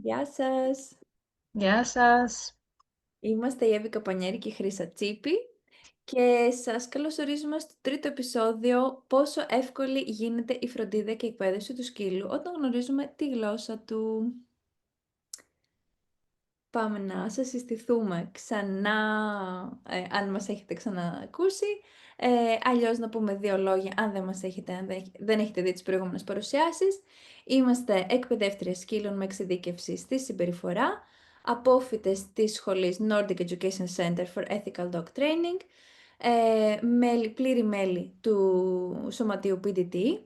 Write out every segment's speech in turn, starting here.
Γεια σας! Γεια σας. Είμαστε η Εύη Καπανιέρη και η Χρύσα Τσίπη και σας καλωσορίζουμε στο τρίτο επεισόδιο «Πόσο εύκολη γίνεται η φροντίδα και η εκπαίδευση του σκύλου όταν γνωρίζουμε τη γλώσσα του». Πάμε να σας συστηθούμε ξανά, αν μας έχετε ξανακούσει, αλλιώς να πούμε δύο λόγια αν δεν μας έχετε, δεν έχετε δει τις προηγούμενες παρουσιάσεις. Είμαστε εκπαιδεύτριες σκύλων με εξειδίκευση στη συμπεριφορά, απόφοιτες της σχολής Nordic Education Center for Ethical Dog Training, πλήρη μέλη του σωματείου PDT,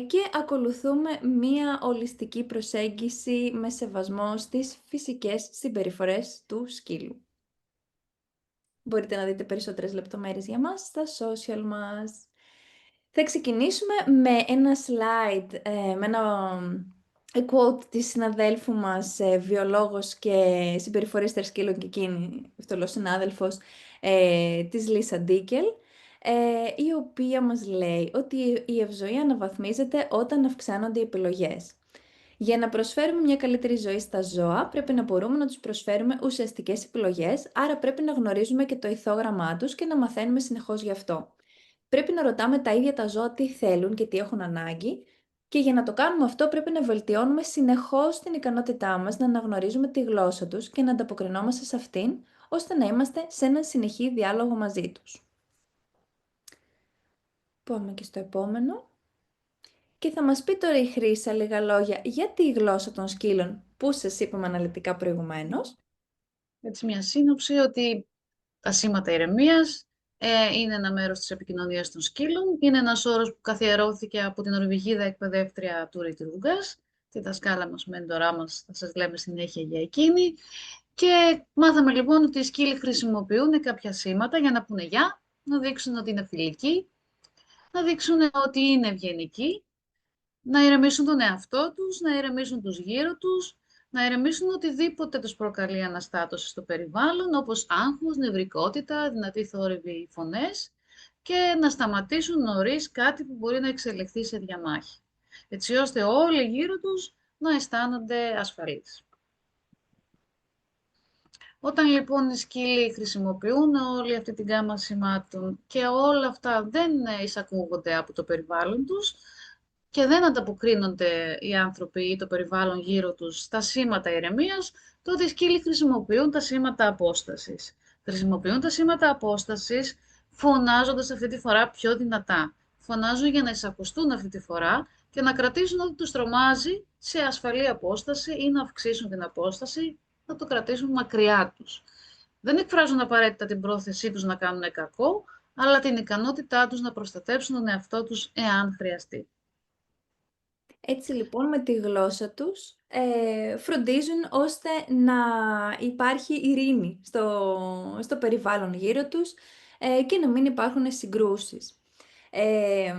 και ακολουθούμε μία ολιστική προσέγγιση με σεβασμό στις φυσικές συμπεριφορές του σκύλου. Μπορείτε να δείτε περισσότερες λεπτομέρειες για μας στα social μας. Θα ξεκινήσουμε με ένα slide, με ένα quote της συναδέλφου μας, βιολόγος και συμπεριφορίστρια σκύλων και εκείνη, αυτό λέω συνάδελφος, της Λίσα Ντίκελ, η οποία μας λέει ότι η ευζοία αναβαθμίζεται όταν αυξάνονται οι επιλογές. Για να προσφέρουμε μια καλύτερη ζωή στα ζώα, πρέπει να μπορούμε να τους προσφέρουμε ουσιαστικές επιλογές, άρα πρέπει να γνωρίζουμε και το ηθόγραμμά τους και να μαθαίνουμε συνεχώς γι' αυτό. Πρέπει να ρωτάμε τα ίδια τα ζώα τι θέλουν και τι έχουν ανάγκη, και για να το κάνουμε αυτό πρέπει να βελτιώνουμε συνεχώς την ικανότητά μας να αναγνωρίζουμε τη γλώσσα τους και να ανταποκρινόμαστε σε αυτήν, ώστε να είμαστε σε έναν συνεχή διάλογο μαζί τους. Πάμε και στο επόμενο. Και θα μας πει τώρα η Χρύσα λίγα λόγια για τη γλώσσα των σκύλων που σας είπαμε αναλυτικά προηγουμένως. Έτσι μια σύνοψη ότι τα σήματα ηρεμίας είναι ένα μέρος της επικοινωνίας των σκύλων. Είναι ένας όρος που καθιερώθηκε από την Νορβηγίδα εκπαιδεύτρια του Ρούγκας, τη δασκάλα μας, μέντορά μας, θα σας λέμε συνέχεια για εκείνη. Και μάθαμε λοιπόν ότι οι σκύλοι χρησιμοποιούν κάποια σήματα για να πούνε γεια, να δείξουν ότι είναι φιλικοί, να δείξουν ότι είναι ευγενικοί, να ηρεμήσουν τον εαυτό τους, να ηρεμήσουν τους γύρω τους, να ηρεμήσουν οτιδήποτε τους προκαλεί αναστάτωση στο περιβάλλον, όπως άγχος, νευρικότητα, δυνατή θόρυβη φωνές, και να σταματήσουν νωρίς κάτι που μπορεί να εξελιχθεί σε διαμάχη, έτσι ώστε όλοι γύρω τους να αισθάνονται ασφαλείς. Όταν λοιπόν οι σκύλοι χρησιμοποιούν όλη αυτή την γάμα σημάτων και όλα αυτά δεν εισακούγονται από το περιβάλλον τους και δεν ανταποκρίνονται οι άνθρωποι ή το περιβάλλον γύρω τους στα σήματα ηρεμίας, τότε οι σκύλοι χρησιμοποιούν τα σήματα απόστασης. Χρησιμοποιούν τα σήματα απόστασης φωνάζοντας αυτή τη φορά πιο δυνατά. Φωνάζουν για να εισακουστούν αυτή τη φορά και να κρατήσουν ό,τι τους τρομάζει σε ασφαλή απόσταση ή να αυξήσουν την απόσταση, να το κρατήσουν μακριά τους. Δεν εκφράζουν απαραίτητα την πρόθεσή τους να κάνουν κακό, αλλά την ικανότητά τους να προστατέψουν τον εαυτό τους εάν χρειαστεί. Έτσι λοιπόν με τη γλώσσα τους φροντίζουν ώστε να υπάρχει ειρήνη στο περιβάλλον γύρω τους, και να μην υπάρχουν συγκρούσεις. Ε,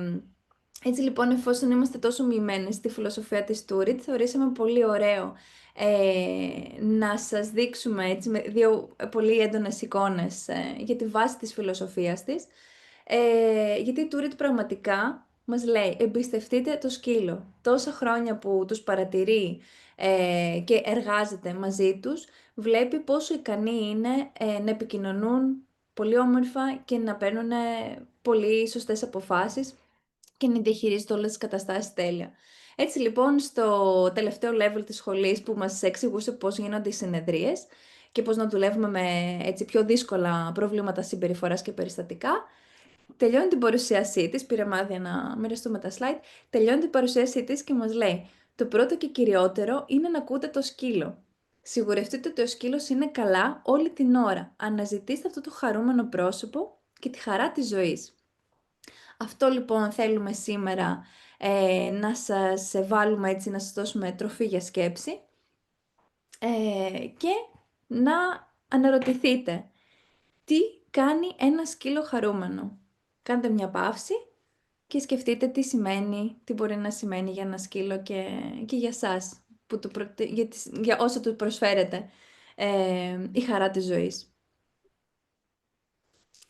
Έτσι λοιπόν, εφόσον είμαστε τόσο μοιημένες στη φιλοσοφία της Τούριτ, θεωρήσαμε πολύ ωραίο να σας δείξουμε έτσι, με δύο πολύ έντονες εικόνες για τη βάση της φιλοσοφίας της. Γιατί η Τούριτ πραγματικά μας λέει εμπιστευτείτε το σκύλο. Τόσα χρόνια που τους παρατηρεί και εργάζεται μαζί τους, βλέπει πόσο ικανοί είναι να επικοινωνούν πολύ όμορφα και να παίρνουν πολύ σωστές αποφάσεις και να διαχειρίζεται όλες τις καταστάσεις τέλεια. Έτσι λοιπόν, στο τελευταίο level της σχολής που μας εξηγούσε πώς γίνονται οι συνεδρίες και πώς να δουλεύουμε με έτσι πιο δύσκολα προβλήματα συμπεριφοράς και περιστατικά, τελειώνει την παρουσίασή της, πήραμε άδεια να μοιραστούμε τα slide, τελειώνει την παρουσίασή της και μας λέει «Το πρώτο και κυριότερο είναι να ακούτε το σκύλο. Σιγουρευτείτε ότι ο σκύλος είναι καλά όλη την ώρα. Αναζητήστε αυτό το χαρούμενο πρόσωπο και τη χαρά της ζωής». Αυτό λοιπόν θέλουμε σήμερα να σας βάλουμε έτσι, να σας δώσουμε τροφή για σκέψη και να αναρωτηθείτε τι κάνει ένα σκύλο χαρούμενο. Κάντε μια παύση και σκεφτείτε τι σημαίνει, τι μπορεί να σημαίνει για ένα σκύλο και για σας, που για όσο του προσφέρετε η χαρά της ζωής.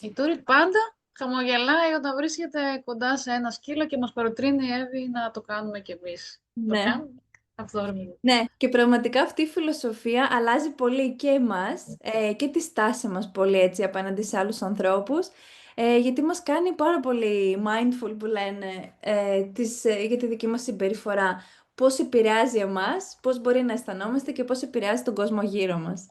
Η Τούριτ πάντα χαμογελάει όταν βρίσκεται κοντά σε ένα σκύλο και μας παροτρύνει η Εύη να το κάνουμε κι εμείς. Το Ναι. κάνουμε. αυθόρμητα. Ναι, και πραγματικά αυτή η φιλοσοφία αλλάζει πολύ και εμάς και τη στάση μας πολύ έτσι απέναντι σε άλλους ανθρώπους, γιατί μας κάνει πάρα πολύ mindful που λένε για τη δική μας συμπεριφορά, πώς επηρεάζει εμάς, πώς μπορεί να αισθανόμαστε και πώς επηρεάζει τον κόσμο γύρω μας.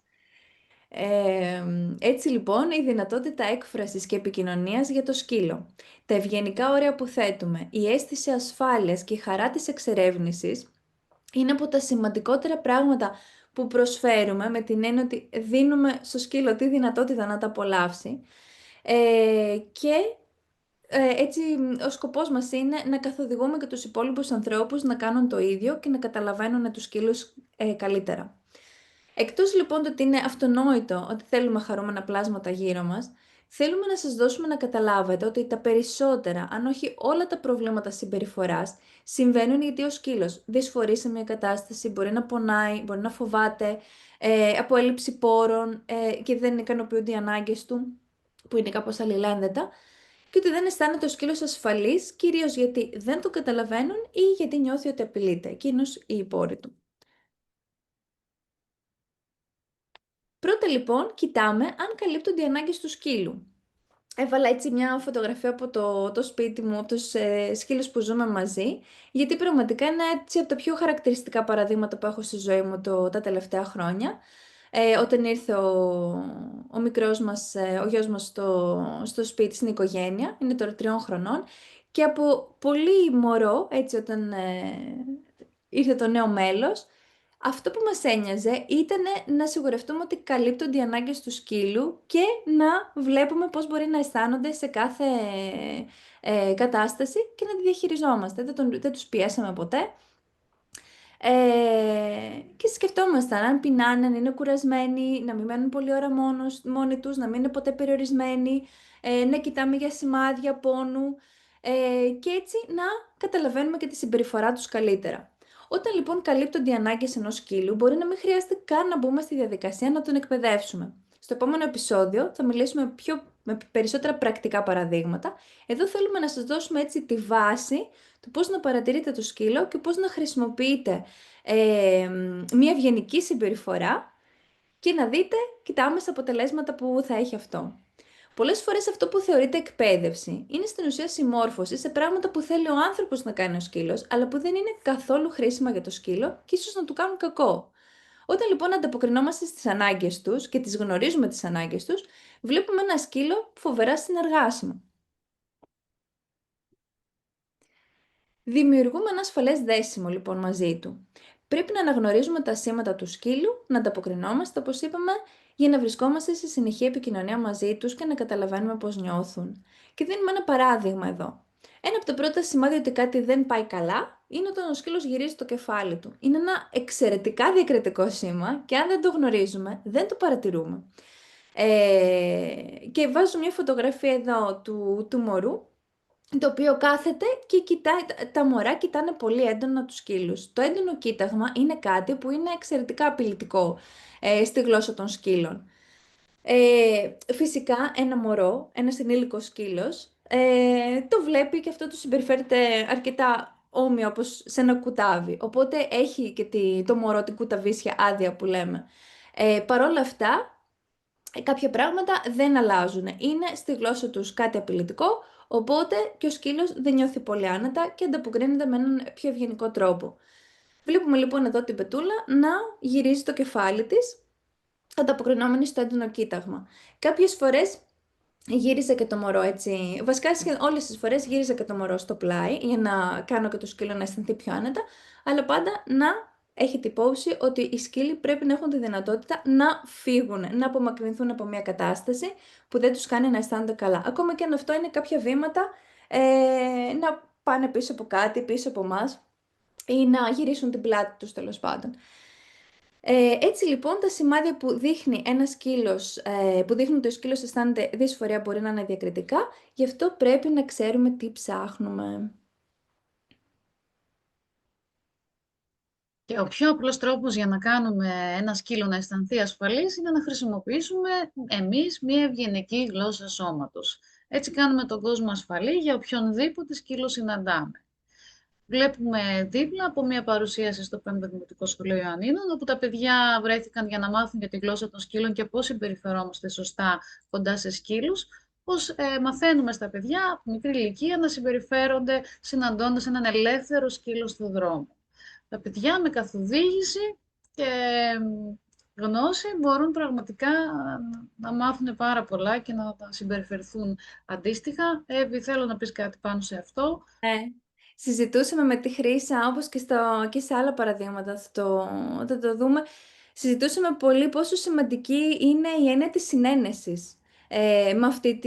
Ε, Έτσι λοιπόν η δυνατότητα έκφρασης και επικοινωνίας για το σκύλο. Τα ευγενικά όρια που θέτουμε, η αίσθηση ασφάλειας και η χαρά της εξερεύνησης είναι από τα σημαντικότερα πράγματα που προσφέρουμε με την έννοια ότι δίνουμε στο σκύλο τη δυνατότητα να τα απολαύσει και έτσι ο σκοπός μας είναι να καθοδηγούμε και τους υπόλοιπους ανθρώπους να κάνουν το ίδιο και να καταλαβαίνουν τους σκύλους καλύτερα. Εκτός λοιπόν το ότι είναι αυτονόητο ότι θέλουμε χαρούμενα πλάσματα γύρω μας, θέλουμε να σας δώσουμε να καταλάβετε ότι τα περισσότερα, αν όχι όλα τα προβλήματα συμπεριφοράς, συμβαίνουν γιατί ο σκύλος δυσφορεί σε μια κατάσταση, μπορεί να πονάει, μπορεί να φοβάται, από έλλειψη πόρων και δεν ικανοποιούνται οι ανάγκες του, που είναι κάπως αλληλένδετα, και ότι δεν αισθάνεται ο σκύλος ασφαλής, κυρίως γιατί δεν το καταλαβαίνουν ή γιατί νιώθει ότι απειλείται εκείνος ή οι πόροι του. Πρώτα λοιπόν κοιτάμε αν καλύπτονται οι ανάγκες του σκύλου. Έβαλα έτσι μια φωτογραφία από το σπίτι μου, από τους σκύλους που ζούμε μαζί, γιατί πραγματικά είναι έτσι από τα πιο χαρακτηριστικά παραδείγματα που έχω στη ζωή μου τα τελευταία χρόνια. Όταν ήρθε ο μικρός μας, ο γιος μας στο σπίτι, στην οικογένεια, είναι τώρα 3 χρονών, και από πολύ μωρό, έτσι όταν ήρθε το νέο μέλος, αυτό που μας ένοιαζε ήταν να σιγουρευτούμε ότι καλύπτονται οι ανάγκες του σκύλου και να βλέπουμε πώς μπορεί να αισθάνονται σε κάθε κατάσταση και να τη διαχειριζόμαστε. Δεν τους πιέσαμε ποτέ. Και σκεφτόμασταν αν πεινάνε, αν είναι κουρασμένοι, να μην μένουν πολλή ώρα μόνοι τους, να μην είναι ποτέ περιορισμένοι, να κοιτάμε για σημάδια πόνου και έτσι να καταλαβαίνουμε και τη συμπεριφορά τους καλύτερα. Όταν λοιπόν καλύπτονται οι ανάγκες ενός σκύλου, μπορεί να μην χρειάζεται καν να μπούμε στη διαδικασία να τον εκπαιδεύσουμε. Στο επόμενο επεισόδιο θα μιλήσουμε με περισσότερα πρακτικά παραδείγματα. Εδώ θέλουμε να σας δώσουμε έτσι τη βάση του πώς να παρατηρείτε το σκύλο και πώς να χρησιμοποιείτε μια ευγενική συμπεριφορά και να δείτε και τα άμεσα αποτελέσματα που θα έχει αυτό. Πολλές φορές αυτό που θεωρείται εκπαίδευση είναι στην ουσία συμμόρφωση σε πράγματα που θέλει ο άνθρωπος να κάνει ο σκύλος, αλλά που δεν είναι καθόλου χρήσιμα για το σκύλο και ίσως να του κάνουν κακό. Όταν λοιπόν ανταποκρινόμαστε στις ανάγκες τους και τις γνωρίζουμε τις ανάγκες τους, βλέπουμε ένα σκύλο φοβερά συνεργάσιμο. Δημιουργούμε ένα ασφαλές δέσιμο λοιπόν μαζί του. Πρέπει να αναγνωρίζουμε τα σήματα του σκύλου, να ανταποκρινόμαστε όπως είπαμε, για να βρισκόμαστε σε συνεχή επικοινωνία μαζί τους και να καταλαβαίνουμε πώς νιώθουν. Και δίνουμε ένα παράδειγμα εδώ. Ένα από τα πρώτα σημάδια ότι κάτι δεν πάει καλά είναι όταν ο σκύλος γυρίζει το κεφάλι του. Είναι ένα εξαιρετικά διακριτικό σήμα και αν δεν το γνωρίζουμε, δεν το παρατηρούμε. Και βάζω μια φωτογραφία εδώ του μωρού, το οποίο κάθεται και κοιτάει, τα μωρά κοιτάνε πολύ έντονα τους σκύλους. Το έντονο κοίταγμα είναι κάτι που είναι εξαιρετικά απειλητικό στη γλώσσα των σκύλων. Φυσικά ένα μωρό, ένας ενήλικος σκύλος, το βλέπει και αυτό του συμπεριφέρεται αρκετά όμοιο όπως σε ένα κουτάβι. Οπότε έχει και το μωρό την κουταβίσια άδεια που λέμε. Παρόλα αυτά, κάποια πράγματα δεν αλλάζουν. Είναι στη γλώσσα τους κάτι απειλητικό, οπότε και ο σκύλος δεν νιώθει πολύ άνετα και ανταποκρίνεται με έναν πιο ευγενικό τρόπο. Βλέπουμε λοιπόν εδώ την Πετούλα να γυρίζει το κεφάλι της, ανταποκρινόμενη στο έντονο κοίταγμα. Κάποιες φορές γύριζε και το μωρό έτσι. Βασικά όλες τις φορές γύριζε και το μωρό στο πλάι για να κάνω και το σκύλο να αισθανθεί πιο άνετα, αλλά πάντα να έχετε υπόψη ότι οι σκύλοι πρέπει να έχουν τη δυνατότητα να φύγουν, να απομακρυνθούν από μια κατάσταση που δεν τους κάνει να αισθάνονται καλά. Ακόμα και αν αυτό είναι κάποια βήματα να πάνε πίσω από κάτι, πίσω από εμάς ή να γυρίσουν την πλάτη τους τέλος πάντων. Έτσι λοιπόν τα σημάδια που δείχνει ένα σκύλος, που δείχνουν ότι ο σκύλος αισθάνεται δυσφορία μπορεί να είναι διακριτικά, γι' αυτό πρέπει να ξέρουμε τι ψάχνουμε. Και ο πιο απλός τρόπος για να κάνουμε ένα σκύλο να αισθανθεί ασφαλής είναι να χρησιμοποιήσουμε εμείς μια ευγενική γλώσσα σώματος. Έτσι κάνουμε τον κόσμο ασφαλή για οποιονδήποτε σκύλο συναντάμε. Βλέπουμε δίπλα από μια παρουσίαση στο 5ο Δημοτικό Σχολείο Ιωαννίνων, όπου τα παιδιά βρέθηκαν για να μάθουν για τη γλώσσα των σκύλων και πώς συμπεριφερόμαστε σωστά κοντά σε σκύλους, πώς μαθαίνουμε στα παιδιά από μικρή ηλικία να συμπεριφέρονται συναντώντας έναν ελεύθερο σκύλο στο δρόμο. Τα παιδιά με καθοδήγηση και γνώση μπορούν πραγματικά να μάθουν πάρα πολλά και να τα συμπεριφερθούν αντίστοιχα. Εύη, θέλω να πεις κάτι πάνω σε αυτό. Ναι. Συζητούσαμε με τη Χρύσα, όπως και σε άλλα παραδείγματα θα το δούμε. Συζητούσαμε πολύ πόσο σημαντική είναι η έννοια της συνένεσης με αυτή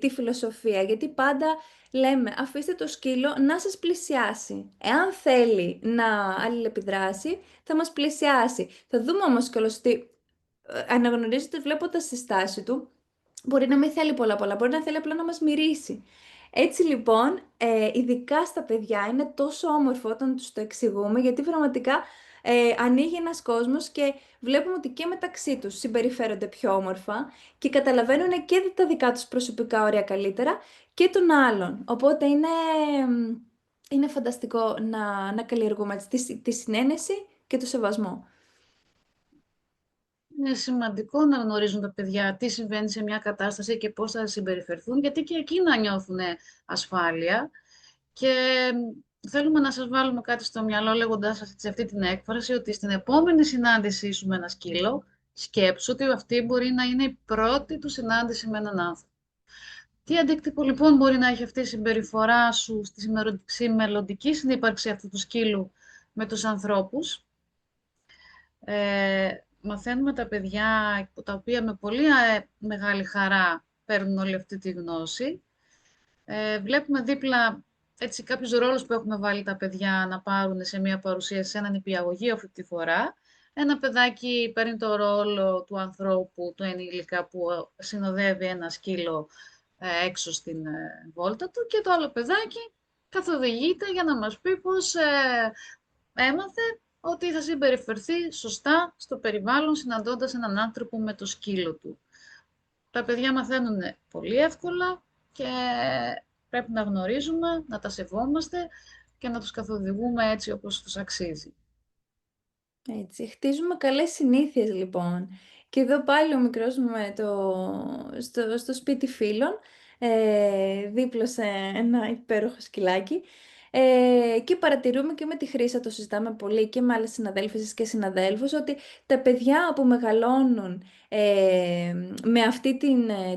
τη φιλοσοφία. Γιατί πάντα λέμε, αφήστε το σκύλο να σας πλησιάσει. Εάν θέλει να αλληλεπιδράσει, θα μας πλησιάσει. Θα δούμε όμως κιόλας ότι αναγνωρίζετε βλέποντας τη στάση του, μπορεί να μην θέλει πολλά, μπορεί να θέλει απλά να μας μυρίσει. Έτσι λοιπόν, ειδικά στα παιδιά είναι τόσο όμορφο όταν τους το εξηγούμε, γιατί πραγματικά ανοίγει ένας κόσμος και βλέπουμε ότι και μεταξύ τους συμπεριφέρονται πιο όμορφα και καταλαβαίνουν και τα δικά τους προσωπικά όρια καλύτερα και των άλλων. Οπότε είναι φανταστικό να καλλιεργούμε έτσι, τη συνένεση και το σεβασμό. Είναι σημαντικό να γνωρίζουν τα παιδιά τι συμβαίνει σε μια κατάσταση και πώς θα συμπεριφερθούν, γιατί και εκείνα νιώθουν ασφάλεια. Και θέλουμε να σας βάλουμε κάτι στο μυαλό λέγοντάς σας σε αυτή την έκφραση, ότι στην επόμενη συνάντησή σου με ένα σκύλο, σκέψου ότι αυτή μπορεί να είναι η πρώτη του συνάντηση με έναν άνθρωπο. Τι αντίκτυπο λοιπόν μπορεί να έχει αυτή η συμπεριφορά σου στη μελλοντική συνύπαρξη αυτού του σκύλου με τους ανθρώπους. Μαθαίνουμε τα παιδιά, τα οποία με πολύ μεγάλη χαρά παίρνουν όλη αυτή τη γνώση. Βλέπουμε δίπλα έτσι κάποιους ρόλους που έχουμε βάλει τα παιδιά να πάρουν σε μια παρουσίαση, σε έναν νηπιαγωγείο αυτή τη φορά. Ένα παιδάκι παίρνει το ρόλο του ανθρώπου, του ενήλικα που συνοδεύει ένα σκύλο έξω στην βόλτα του, και το άλλο παιδάκι καθοδηγείται για να μας πει πώς έμαθε ότι θα συμπεριφερθεί σωστά στο περιβάλλον συναντώντας έναν άνθρωπο με το σκύλο του. Τα παιδιά μαθαίνουν πολύ εύκολα και πρέπει να γνωρίζουμε, να τα σεβόμαστε και να τους καθοδηγούμε έτσι όπως τους αξίζει. Έτσι, χτίζουμε καλές συνήθειες λοιπόν. Και εδώ πάλι ο μικρός μου στο σπίτι φίλων, δίπλωσε ένα υπέροχο σκυλάκι, και παρατηρούμε και με τη Χρύσα, το συζητάμε πολύ και με άλλες συναδέλφισες και συναδέλφους, ότι τα παιδιά που μεγαλώνουν με αυτή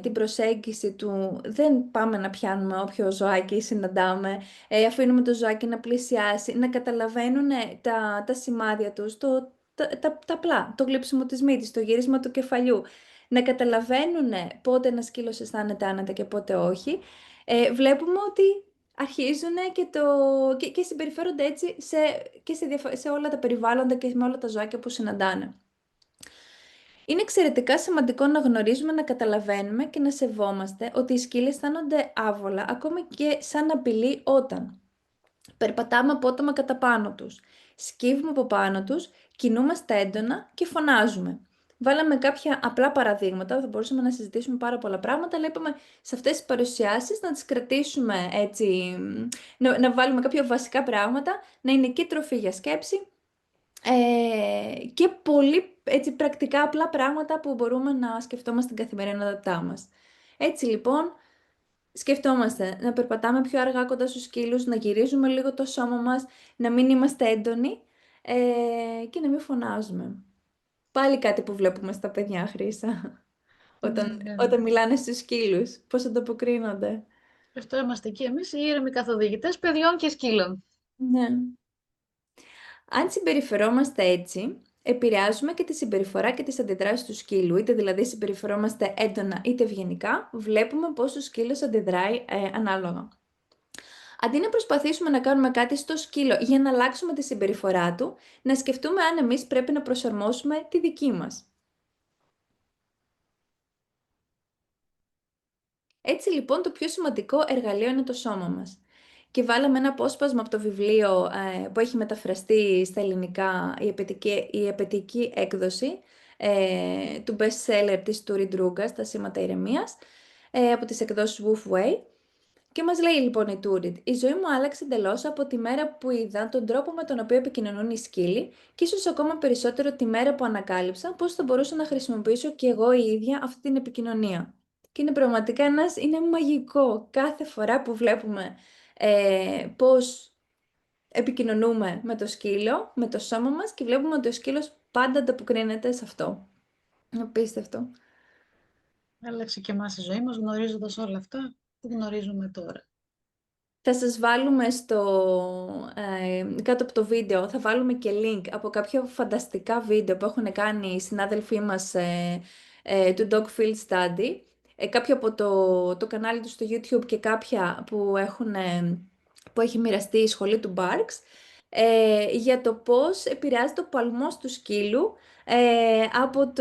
την προσέγγιση του δεν πάμε να πιάνουμε όποιο ζωάκι συναντάμε, αφήνουμε το ζωάκι να πλησιάσει, να καταλαβαίνουν τα σημάδια τους, τα απλά, το γλύψιμο της μύτης, το γύρισμα του κεφαλιού, να καταλαβαίνουν πότε ένα σκύλος αισθάνεται άνετα και πότε όχι, βλέπουμε ότι αρχίζουν και συμπεριφέρονται έτσι σε όλα τα περιβάλλοντα και με όλα τα ζωάκια που συναντάνε. Είναι εξαιρετικά σημαντικό να γνωρίζουμε, να καταλαβαίνουμε και να σεβόμαστε ότι οι σκύλοι αισθάνονται άβολα, ακόμη και σαν απειλή όταν περπατάμε απότομα κατά πάνω τους, σκύβουμε από πάνω τους, κινούμαστε έντονα και φωνάζουμε. Βάλαμε κάποια απλά παραδείγματα, θα μπορούσαμε να συζητήσουμε πάρα πολλά πράγματα, αλλά είπαμε σε αυτές τις παρουσιάσεις να τις κρατήσουμε έτσι, να βάλουμε κάποια βασικά πράγματα, να είναι και τροφή για σκέψη, και πολύ έτσι, πρακτικά απλά πράγματα που μπορούμε να σκεφτόμαστε στην καθημερινότητά μας. Έτσι λοιπόν, σκεφτόμαστε να περπατάμε πιο αργά κοντά στους σκύλους, να γυρίζουμε λίγο το σώμα μας, να μην είμαστε έντονοι και να μην φωνάζουμε. Πάλι κάτι που βλέπουμε στα παιδιά, Χρύσα, όταν μιλάνε στους σκύλους, πώς ανταποκρίνονται. Γι' αυτό είμαστε εκεί εμείς οι ήρεμοι καθοδηγητές παιδιών και σκύλων. Ναι. Αν συμπεριφερόμαστε έτσι, επηρεάζουμε και τη συμπεριφορά και τις αντιδράσεις του σκύλου, είτε δηλαδή συμπεριφερόμαστε έντονα είτε ευγενικά, βλέπουμε πώς ο σκύλος αντιδράει ανάλογα. Αντί να προσπαθήσουμε να κάνουμε κάτι στο σκύλο για να αλλάξουμε τη συμπεριφορά του, να σκεφτούμε αν εμείς πρέπει να προσαρμόσουμε τη δική μας. Έτσι λοιπόν το πιο σημαντικό εργαλείο είναι το σώμα μας. Και βάλαμε ένα απόσπασμα από το βιβλίο που έχει μεταφραστεί στα ελληνικά, η επαιτειακή έκδοση του best seller της Τουρι Ντρούγκας, τα σήματα ηρεμίας, από τις εκδόσεις Wolf Way. Και μας λέει λοιπόν η Τούριτ: «Η ζωή μου άλλαξε εντελώς από τη μέρα που είδα τον τρόπο με τον οποίο επικοινωνούν οι σκύλοι και ίσως ακόμα περισσότερο τη μέρα που ανακάλυψα πώς θα μπορούσα να χρησιμοποιήσω και εγώ η ίδια αυτή την επικοινωνία». Και είναι πραγματικά είναι μαγικό κάθε φορά που βλέπουμε πώς επικοινωνούμε με το σκύλο, με το σώμα μας και βλέπουμε ότι ο σκύλος πάντα ανταποκρίνεται σε αυτό. Απίστευτο. Άλλαξε και εμάς η ζωή μας γνωρίζοντας όλα αυτά που γνωρίζουμε τώρα. Θα σας βάλουμε κάτω από το βίντεο, θα βάλουμε και link από κάποια φανταστικά βίντεο που έχουν κάνει οι συνάδελφοί μας του Dogfield Study, κάποια από το κανάλι του στο YouTube και κάποια που έχει μοιραστεί η σχολή του Barks, για το πώς επηρεάζεται ο παλμός του σκύλου από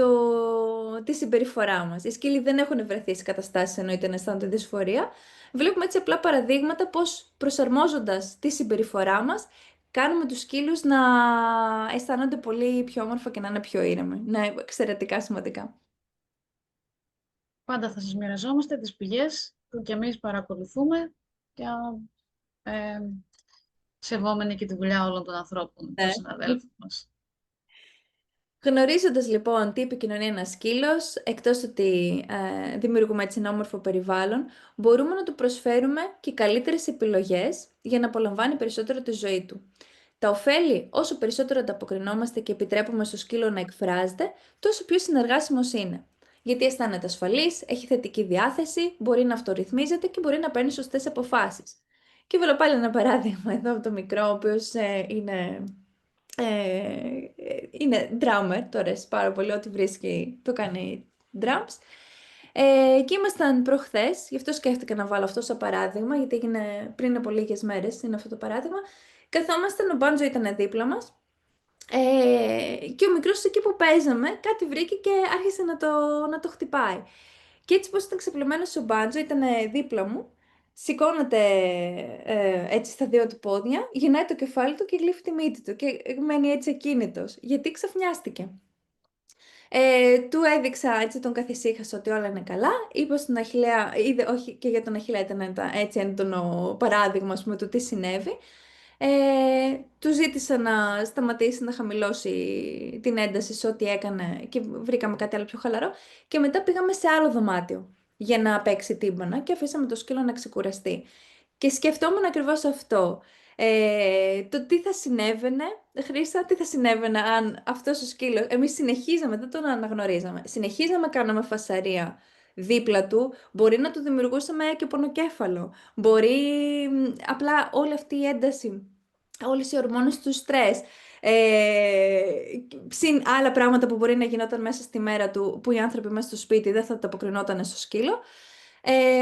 τη συμπεριφορά μας. Οι σκύλοι δεν έχουν βρεθεί σε καταστάσεις εννοείται να αισθάνονται δυσφορία. Βλέπουμε έτσι απλά παραδείγματα πώς προσαρμόζοντας τη συμπεριφορά μας κάνουμε τους σκύλους να αισθάνονται πολύ πιο όμορφα και να είναι πιο ήρεμοι. Ναι, εξαιρετικά σημαντικά. Πάντα θα σας μοιραζόμαστε τις πηγές που κι εμείς παρακολουθούμε και ε, σεβόμενοι και τη δουλειά όλων των ανθρώπων, των Ναι. συναδέλφων μας. Γνωρίζοντας λοιπόν τι επικοινωνεί ένας σκύλος, εκτός ότι δημιουργούμε έτσι ένα όμορφο περιβάλλον, μπορούμε να του προσφέρουμε και καλύτερες επιλογές για να απολαμβάνει περισσότερο τη ζωή του. Τα ωφέλη, όσο περισσότερο ανταποκρινόμαστε και επιτρέπουμε στο σκύλο να εκφράζεται, τόσο πιο συνεργάσιμος είναι. Γιατί αισθάνεται ασφαλής, έχει θετική διάθεση, μπορεί να αυτορυθμίζεται και μπορεί να παίρνει σωστές αποφάσεις. Και βάλω πάλι ένα παράδειγμα εδώ από το μικρό, ο οποίος είναι drummer, το αρέσει πάρα πολύ, ό,τι βρίσκει το κάνει drums. Και ήμασταν προχθές, γι' αυτό σκέφτηκα να βάλω αυτό σαν παράδειγμα, γιατί έγινε πριν από λίγες μέρες, είναι αυτό το παράδειγμα. Καθόμασταν, ο Μπάντζο ήταν δίπλα μας και ο μικρός εκεί που παίζαμε κάτι βρήκε και άρχισε να το χτυπάει. Και έτσι πως ήταν ξεπλωμένος ο Μπάντζο, ήταν δίπλα μου, σηκώνεται έτσι στα δύο του πόδια, γυρνάει το κεφάλι του και γλύφει τη μύτη του και μένει έτσι ακίνητος, γιατί ξαφνιάστηκε. Του έδειξα, έτσι τον καθησύχασα ότι όλα είναι καλά. Είπα στον Αχιλλέα, όχι και για τον Αχιλλέα ήταν έτσι έντονο παράδειγμα, ας πούμε, του τι συνέβη. Του ζήτησα να σταματήσει να χαμηλώσει την ένταση σε ό,τι έκανε και βρήκαμε κάτι άλλο πιο χαλαρό και μετά πήγαμε σε άλλο δωμάτιο για να παίξει τύμπανα και αφήσαμε το σκύλο να ξεκουραστεί. Και σκεφτόμουν ακριβώς αυτό. Το τι θα συνέβαινε, Χρήστα, τι θα συνέβαινε αν αυτός ο σκύλος, εμείς συνεχίζαμε, δεν τον αναγνωρίζαμε, συνεχίζαμε, κάναμε φασαρία δίπλα του, μπορεί να του δημιουργούσαμε και πονοκέφαλο, μπορεί απλά όλη αυτή η ένταση, όλες οι ορμόνες του στρες, συν άλλα πράγματα που μπορεί να γινόταν μέσα στη μέρα του, που οι άνθρωποι μέσα στο σπίτι δεν θα τα αποκρινόταν στο σκύλο.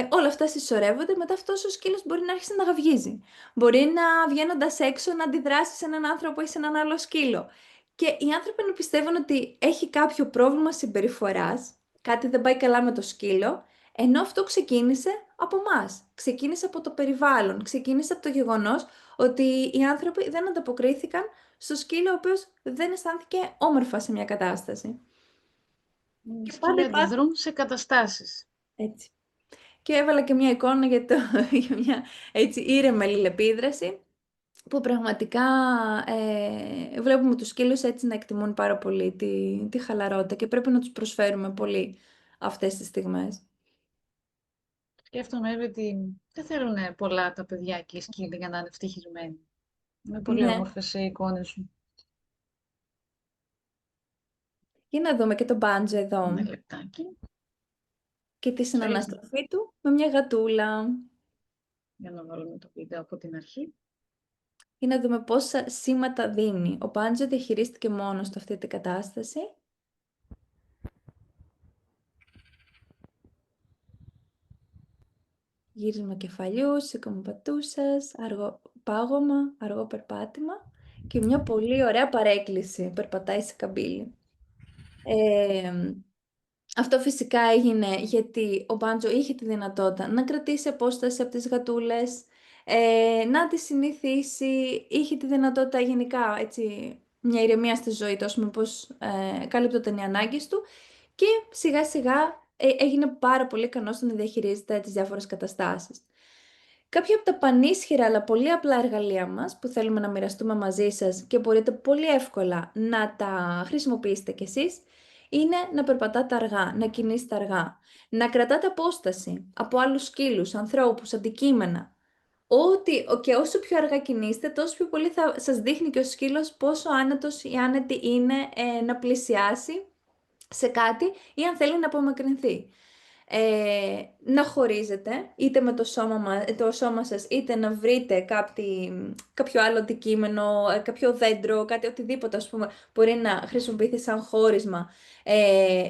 Όλα αυτά συσσωρεύονται, μετά αυτός ο σκύλος μπορεί να άρχισε να γαυγίζει. Μπορεί να βγαίνοντας έξω να αντιδράσει σε έναν άνθρωπο ή σε έναν άλλο σκύλο. Και οι άνθρωποι να πιστεύουν ότι έχει κάποιο πρόβλημα συμπεριφοράς, κάτι δεν πάει καλά με το σκύλο, ενώ αυτό ξεκίνησε από εμά. Ξεκίνησε από το περιβάλλον, ξεκίνησε από το γεγονός ότι οι άνθρωποι δεν ανταποκρίθηκαν στο σκύλο ο οποίος δεν αισθάνθηκε όμορφα σε μια κατάσταση. Οι Και πάντα σκύλοι υπάρχουν αντιδρούν σε καταστάσεις. έτσι. Και έβαλα και μια εικόνα για μια έτσι ήρεμη αλληλεπίδραση που πραγματικά βλέπουμε τους σκύλους έτσι να εκτιμούν πάρα πολύ τη χαλαρότητα και πρέπει να τους προσφέρουμε πολύ αυτές τις στιγμές. Σκέφτομαι ότι δεν θέλουν πολλά τα παιδιά και οι σκύλοι για να είναι ευτυχισμένοι. Είναι πολύ Ναι, όμορφες οι εικόνες σου. για να δούμε και τον Μπάντζο Ένα εδώ λεπτάκι. και τη Θέλεις συναναστροφή του με μια γατούλα. για να βάλουμε το βίντεο από την αρχή. Για να δούμε πόσα σήματα δίνει. Ο Μπάντζο διαχειρίστηκε μόνος του αυτή την κατάσταση. Γύρισμα κεφαλιού, σήκωμα πατούσας, αργό πάγωμα, αργό περπάτημα και μια πολύ ωραία παρέκκληση. Περπατάει σε καμπύλη. Ε, Αυτό φυσικά έγινε γιατί ο Μπάντζο είχε τη δυνατότητα να κρατήσει απόσταση από τις γατούλες, να τις συνηθίσει, είχε τη δυνατότητα γενικά έτσι, μια ηρεμία στη ζωή του, ώστε πως καλύπτωταν οι ανάγκες του και σιγά σιγά έγινε πάρα πολύ ικανός στο να διαχειρίζεται τις διάφορες καταστάσεις. Κάποια από τα πανίσχυρα αλλά πολύ απλά εργαλεία μας που θέλουμε να μοιραστούμε μαζί σας και μπορείτε πολύ εύκολα να τα χρησιμοποιήσετε κι εσείς είναι να περπατάτε αργά, να κινείστε αργά, να κρατάτε απόσταση από άλλους σκύλους, ανθρώπους, αντικείμενα. Και όσο πιο αργά κινείστε, τόσο πιο πολύ θα σας δείχνει και ο σκύλος πόσο άνετος ή άνετη είναι να πλησιάσει σε κάτι ή αν θέλει να απομακρυνθεί. Να χωρίζετε είτε με το σώμα σας είτε να βρείτε κάποιο άλλο αντικείμενο, κάποιο δέντρο, κάτι οτιδήποτε ας πούμε μπορεί να χρησιμοποιηθεί σαν χώρισμα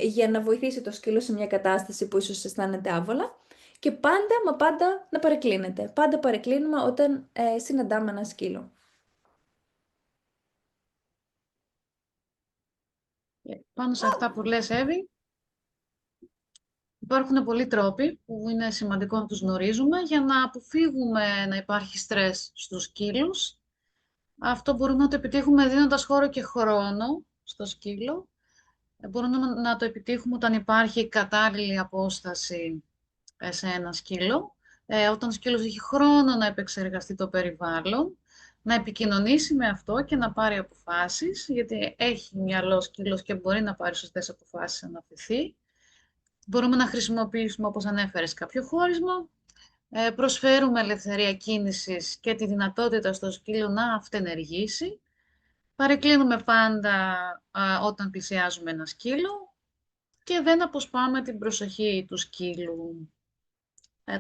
για να βοηθήσει το σκύλο σε μια κατάσταση που ίσως αισθάνεται άβολα και πάντα μα πάντα να παρεκκλίνετε. Πάντα παρεκκλίνουμε όταν συναντάμε ένα σκύλο. Πάνω σε αυτά που λες, Εύη, υπάρχουν πολλοί τρόποι που είναι σημαντικό να τους γνωρίζουμε για να αποφύγουμε να υπάρχει στρες στους σκύλους. Αυτό μπορούμε να το επιτύχουμε δίνοντας χώρο και χρόνο στο σκύλο. Μπορούμε να το επιτύχουμε όταν υπάρχει κατάλληλη απόσταση σε ένα σκύλο. Όταν ο σκύλος έχει χρόνο να επεξεργαστεί το περιβάλλον, να επικοινωνήσει με αυτό και να πάρει αποφάσεις, γιατί έχει μυαλό σκύλος και μπορεί να πάρει σωστές αποφάσεις αν αφηθεί. Μπορούμε να χρησιμοποιήσουμε, όπως ανέφερες, κάποιο χώρισμα. Προσφέρουμε ελευθερία κίνησης και τη δυνατότητα στο σκύλο να αυτενεργήσει. Παρεκκλίνουμε πάντα όταν πλησιάζουμε ένα σκύλο και δεν αποσπάμε την προσοχή του σκύλου.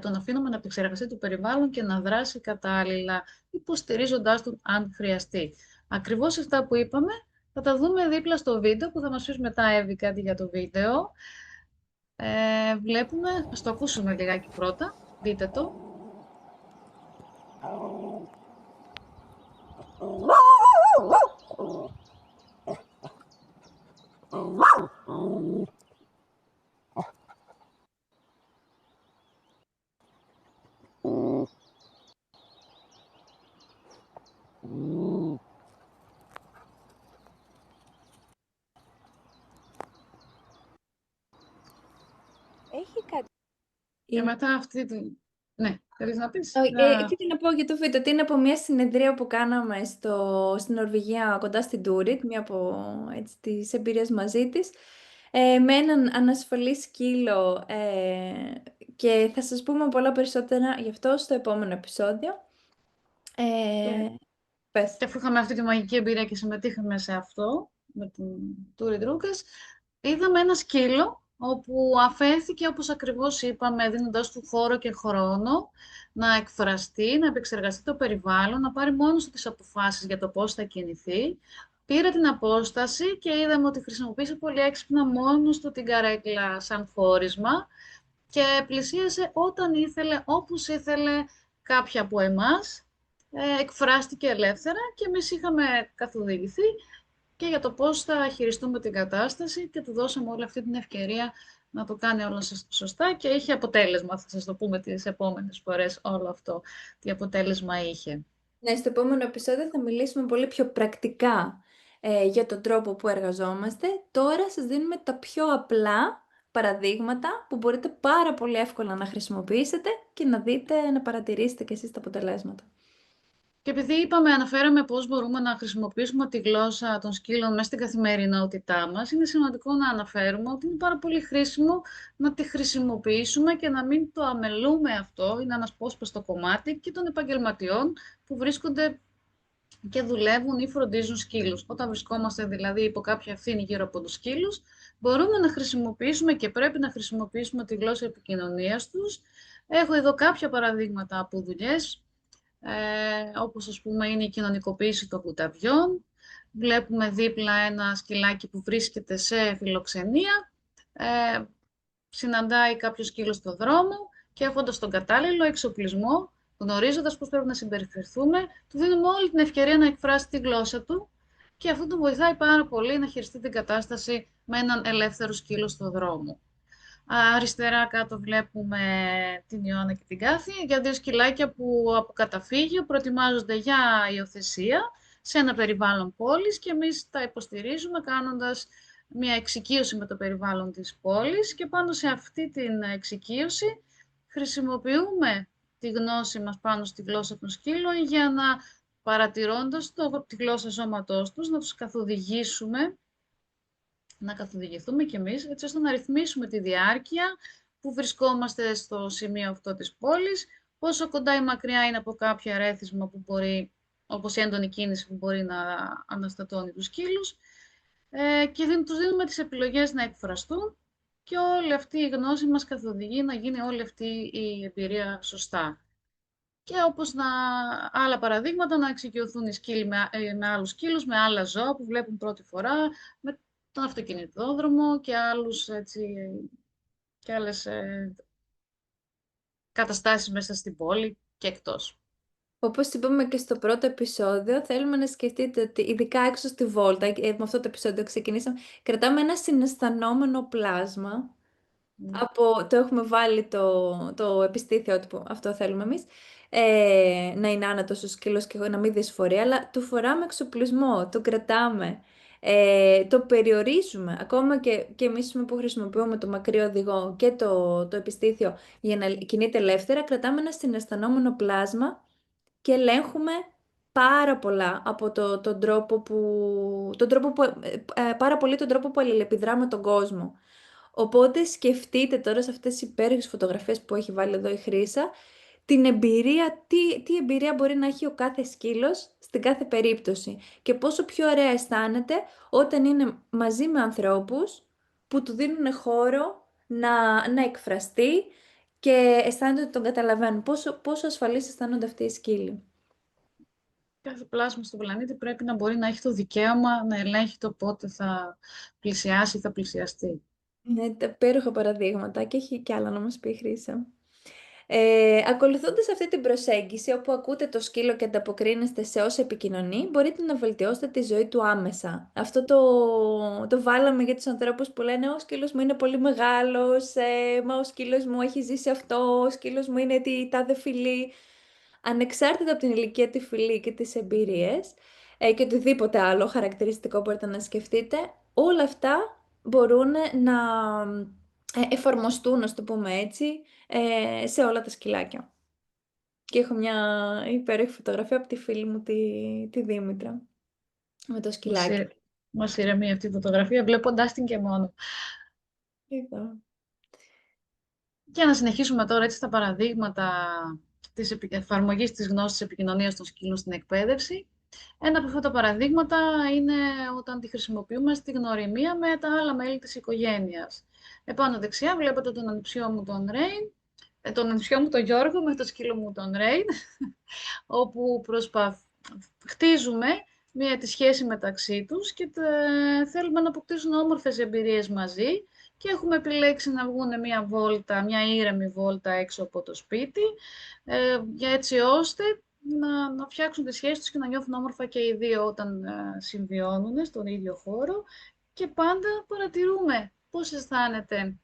Τον αφήνουμε να επεξεργαστεί το περιβάλλον και να δράσει κατάλληλα, υποστηρίζοντάς τον αν χρειαστεί. Ακριβώς αυτά που είπαμε θα τα δούμε δίπλα στο βίντεο που θα μας πεις μετά, Εύη, κάτι για το βίντεο. Βλέπουμε, ας το ακούσουμε λιγάκι πρώτα, δείτε το. Έχει κάτι. Και μετά αυτή τη... Ναι, θέλεις να πεις? Τι να πω για το βίντεο, ότι είναι από μια συνεδρία που κάναμε στην Νορβηγία κοντά στην Τούριτ, μία από τις εμπειρίες μαζί της, με έναν ανασφαλή σκύλο και θα σας πούμε πολλά περισσότερα γι' αυτό στο επόμενο επεισόδιο. Πες. Και αφού είχαμε αυτή τη μαγική εμπειρία και συμμετείχαμε σε αυτό, με την Τούριτ Ρούκας, είδαμε ένα σκύλο όπου αφέθηκε, όπως ακριβώς είπαμε, δίνοντας του χώρο και χρόνο να εκφραστεί, να επεξεργαστεί το περιβάλλον, να πάρει μόνος του τις αποφάσεις για το πώς θα κινηθεί. Πήρε την απόσταση και είδαμε ότι χρησιμοποίησε πολύ έξυπνα μόνος του την καρέκλα σαν χώρισμα και πλησίασε όταν ήθελε, όπως ήθελε κάποια από εμάς, εκφράστηκε ελεύθερα και εμείς είχαμε καθοδηγηθεί και για το πώς θα χειριστούμε την κατάσταση και του δώσαμε όλη αυτή την ευκαιρία να το κάνει όλα σωστά και είχε αποτέλεσμα. Θα σας το πούμε τις επόμενες φορές όλο αυτό, τι αποτέλεσμα είχε. Ναι, στο επόμενο επεισόδιο θα μιλήσουμε πολύ πιο πρακτικά για τον τρόπο που εργαζόμαστε. Τώρα σας δίνουμε τα πιο απλά παραδείγματα που μπορείτε πάρα πολύ εύκολα να χρησιμοποιήσετε και να δείτε, να παρατηρήσετε και εσείς τα αποτελέσματα. Και επειδή αναφέραμε πώς μπορούμε να χρησιμοποιήσουμε τη γλώσσα των σκύλων μέσα στην καθημερινότητά μας, είναι σημαντικό να αναφέρουμε ότι είναι πάρα πολύ χρήσιμο να τη χρησιμοποιήσουμε και να μην το αμελούμε αυτό. Είναι ένα απόσπαστο κομμάτι και των επαγγελματιών που βρίσκονται και δουλεύουν ή φροντίζουν σκύλους. Όταν βρισκόμαστε δηλαδή υπό κάποια ευθύνη γύρω από τους σκύλους, μπορούμε να χρησιμοποιήσουμε και πρέπει να χρησιμοποιήσουμε τη γλώσσα επικοινωνίας τους. Έχω εδώ κάποια παραδείγματα από δουλειές, όπως ας πούμε είναι η κοινωνικοποίηση των κουταβιών. Βλέπουμε δίπλα ένα σκυλάκι που βρίσκεται σε φιλοξενία, συναντάει κάποιο σκύλο στο δρόμο και έχοντας τον κατάλληλο εξοπλισμό, γνωρίζοντας πώς πρέπει να συμπεριφερθούμε, του δίνουμε όλη την ευκαιρία να εκφράσει τη γλώσσα του και αυτό του βοηθάει πάρα πολύ να χειριστεί την κατάσταση με έναν ελεύθερο σκύλο στο δρόμο. Αριστερά κάτω βλέπουμε την Ιωάννα και την Κάθη, για δύο σκυλάκια που από καταφύγιο προετοιμάζονται για υιοθεσία σε ένα περιβάλλον πόλης και εμείς τα υποστηρίζουμε κάνοντας μια εξοικείωση με το περιβάλλον της πόλης και πάνω σε αυτή την εξοικείωση χρησιμοποιούμε τη γνώση μας πάνω στη γλώσσα των σκύλων για να παρατηρώντας τη γλώσσα σώματός τους, να τους καθοδηγήσουμε, να καθοδηγηθούμε κι εμείς, έτσι ώστε να ρυθμίσουμε τη διάρκεια που βρισκόμαστε στο σημείο αυτό της πόλης, πόσο κοντά ή μακριά είναι από κάποιο ερέθισμα που μπορεί, όπως η έντονη κίνηση που μπορεί να αναστατώνει τους σκύλους, και τους δίνουμε τις επιλογές να εκφραστούν και όλη αυτή η γνώση μας καθοδηγεί να γίνει όλη αυτή η εμπειρία σωστά. Και όπως άλλα παραδείγματα, να εξοικειωθούν οι σκύλοι με άλλους σκύλους, με άλλα ζώα που βλέπουν πρώτη φορά, με τον αυτοκινητόδρομο και και άλλες καταστάσεις μέσα στην πόλη και εκτός. Όπως είπαμε και στο πρώτο επεισόδιο, θέλουμε να σκεφτείτε ότι ειδικά έξω στη βόλτα, με αυτό το επεισόδιο ξεκινήσαμε, κρατάμε ένα συναισθανόμενο πλάσμα. Το έχουμε βάλει το επιστήθιο που αυτό θέλουμε εμείς, να είναι άνετος ο σκύλος και να μην δυσφορεί, αλλά το φοράμε εξοπλισμό, το κρατάμε, το περιορίζουμε. Ακόμα και εμείς που χρησιμοποιούμε το μακρύ οδηγό και το επιστήθιο για να κινείται ελεύθερα, κρατάμε ένα συναισθανόμενο πλάσμα και ελέγχουμε πάρα πολλά από πάρα πολύ τον τρόπο που αλληλεπιδρά με τον κόσμο. Οπότε σκεφτείτε τώρα σε αυτές τις υπέροχες φωτογραφίες που έχει βάλει εδώ η Χρύσα, την εμπειρία, τι εμπειρία μπορεί να έχει ο κάθε σκύλος στην κάθε περίπτωση και πόσο πιο ωραία αισθάνεται όταν είναι μαζί με ανθρώπους που του δίνουν χώρο να εκφραστεί και αισθάνεται ότι τον καταλαβαίνουν. Πόσο ασφαλείς αισθάνονται αυτοί οι σκύλοι. Κάθε πλάσμα στον πλανήτη πρέπει να μπορεί να έχει το δικαίωμα να ελέγχει το πότε θα πλησιάσει ή θα πλησιαστεί. Ναι, τα υπέροχα παραδείγματα και έχει κι άλλα να μας πει η Χρύσα. Ακολουθώντας αυτή την προσέγγιση, όπου ακούτε το σκύλο και ανταποκρίνεστε σε όσα επικοινωνεί, μπορείτε να βελτιώσετε τη ζωή του άμεσα. Αυτό το βάλαμε για τους ανθρώπους που λένε «Ο σκύλος μου είναι πολύ μεγάλος, μα ο σκύλος μου έχει ζήσει αυτό, ο σκύλος μου είναι τη τάδε φυλή». Ανεξάρτητα από την ηλικία, τη φυλή και τις εμπειρίες και οτιδήποτε άλλο χαρακτηριστικό μπορείτε να σκεφτείτε, όλα αυτά μπορούν να εφαρμοστούν, να το πούμε έτσι, σε όλα τα σκυλάκια. Και έχω μια υπέροχη φωτογραφία από τη φίλη μου τη Δήμητρα με το σκυλάκι. Μας ηρεμεί αυτή η φωτογραφία βλέποντάς την και μόνο. Εδώ. Για να συνεχίσουμε τώρα έτσι τα παραδείγματα της εφαρμογής της γνώσης της επικοινωνίας των σκύλων στην εκπαίδευση. Ένα από αυτά τα παραδείγματα είναι όταν τη χρησιμοποιούμε στη γνωριμία με τα άλλα μέλη της οικογένειας. Επάνω δεξιά βλέπετε τον ανιψιό μου τον Ρέιν, τον ανιψιό μου τον Γιώργο με το σκύλο μου τον Ρέιν, όπου χτίζουμε τη σχέση μεταξύ τους και θέλουμε να αποκτήσουν όμορφες εμπειρίες μαζί και έχουμε επιλέξει να βγουν μια ήρεμη βόλτα έξω από το σπίτι, για έτσι ώστε να φτιάξουν τη σχέση τους και να νιώθουν όμορφα και οι δύο όταν συμβιώνουν στον ίδιο χώρο και πάντα παρατηρούμε πώς αισθάνεται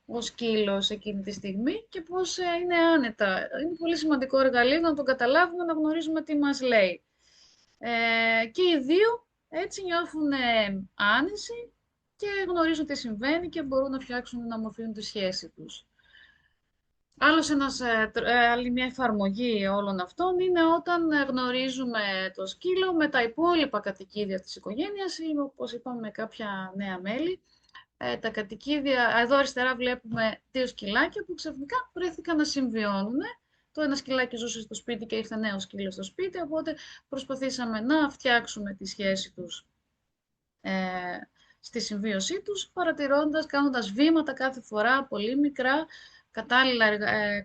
ο σκύλος εκείνη τη στιγμή και πώς είναι άνετα. Είναι πολύ σημαντικό εργαλείο να τον καταλάβουμε, να γνωρίζουμε τι μας λέει. Και οι δύο έτσι νιώθουν άνεση και γνωρίζουν τι συμβαίνει και μπορούν να φτιάξουν να ομορφύνουν τη σχέση τους. Άλλη μια εφαρμογή όλων αυτών είναι όταν γνωρίζουμε το σκύλο με τα υπόλοιπα κατοικίδια της οικογένειας ή όπως είπαμε με κάποια νέα μέλη. Τα κατοικίδια, εδώ αριστερά βλέπουμε δύο σκυλάκια που ξαφνικά βρέθηκαν να συμβιώνουν. Το ένα σκυλάκι ζούσε στο σπίτι και ήρθε νέο σκύλο στο σπίτι, οπότε προσπαθήσαμε να φτιάξουμε τη σχέση τους στη συμβίωσή τους, παρατηρώντας, κάνοντας βήματα κάθε φορά, πολύ μικρά,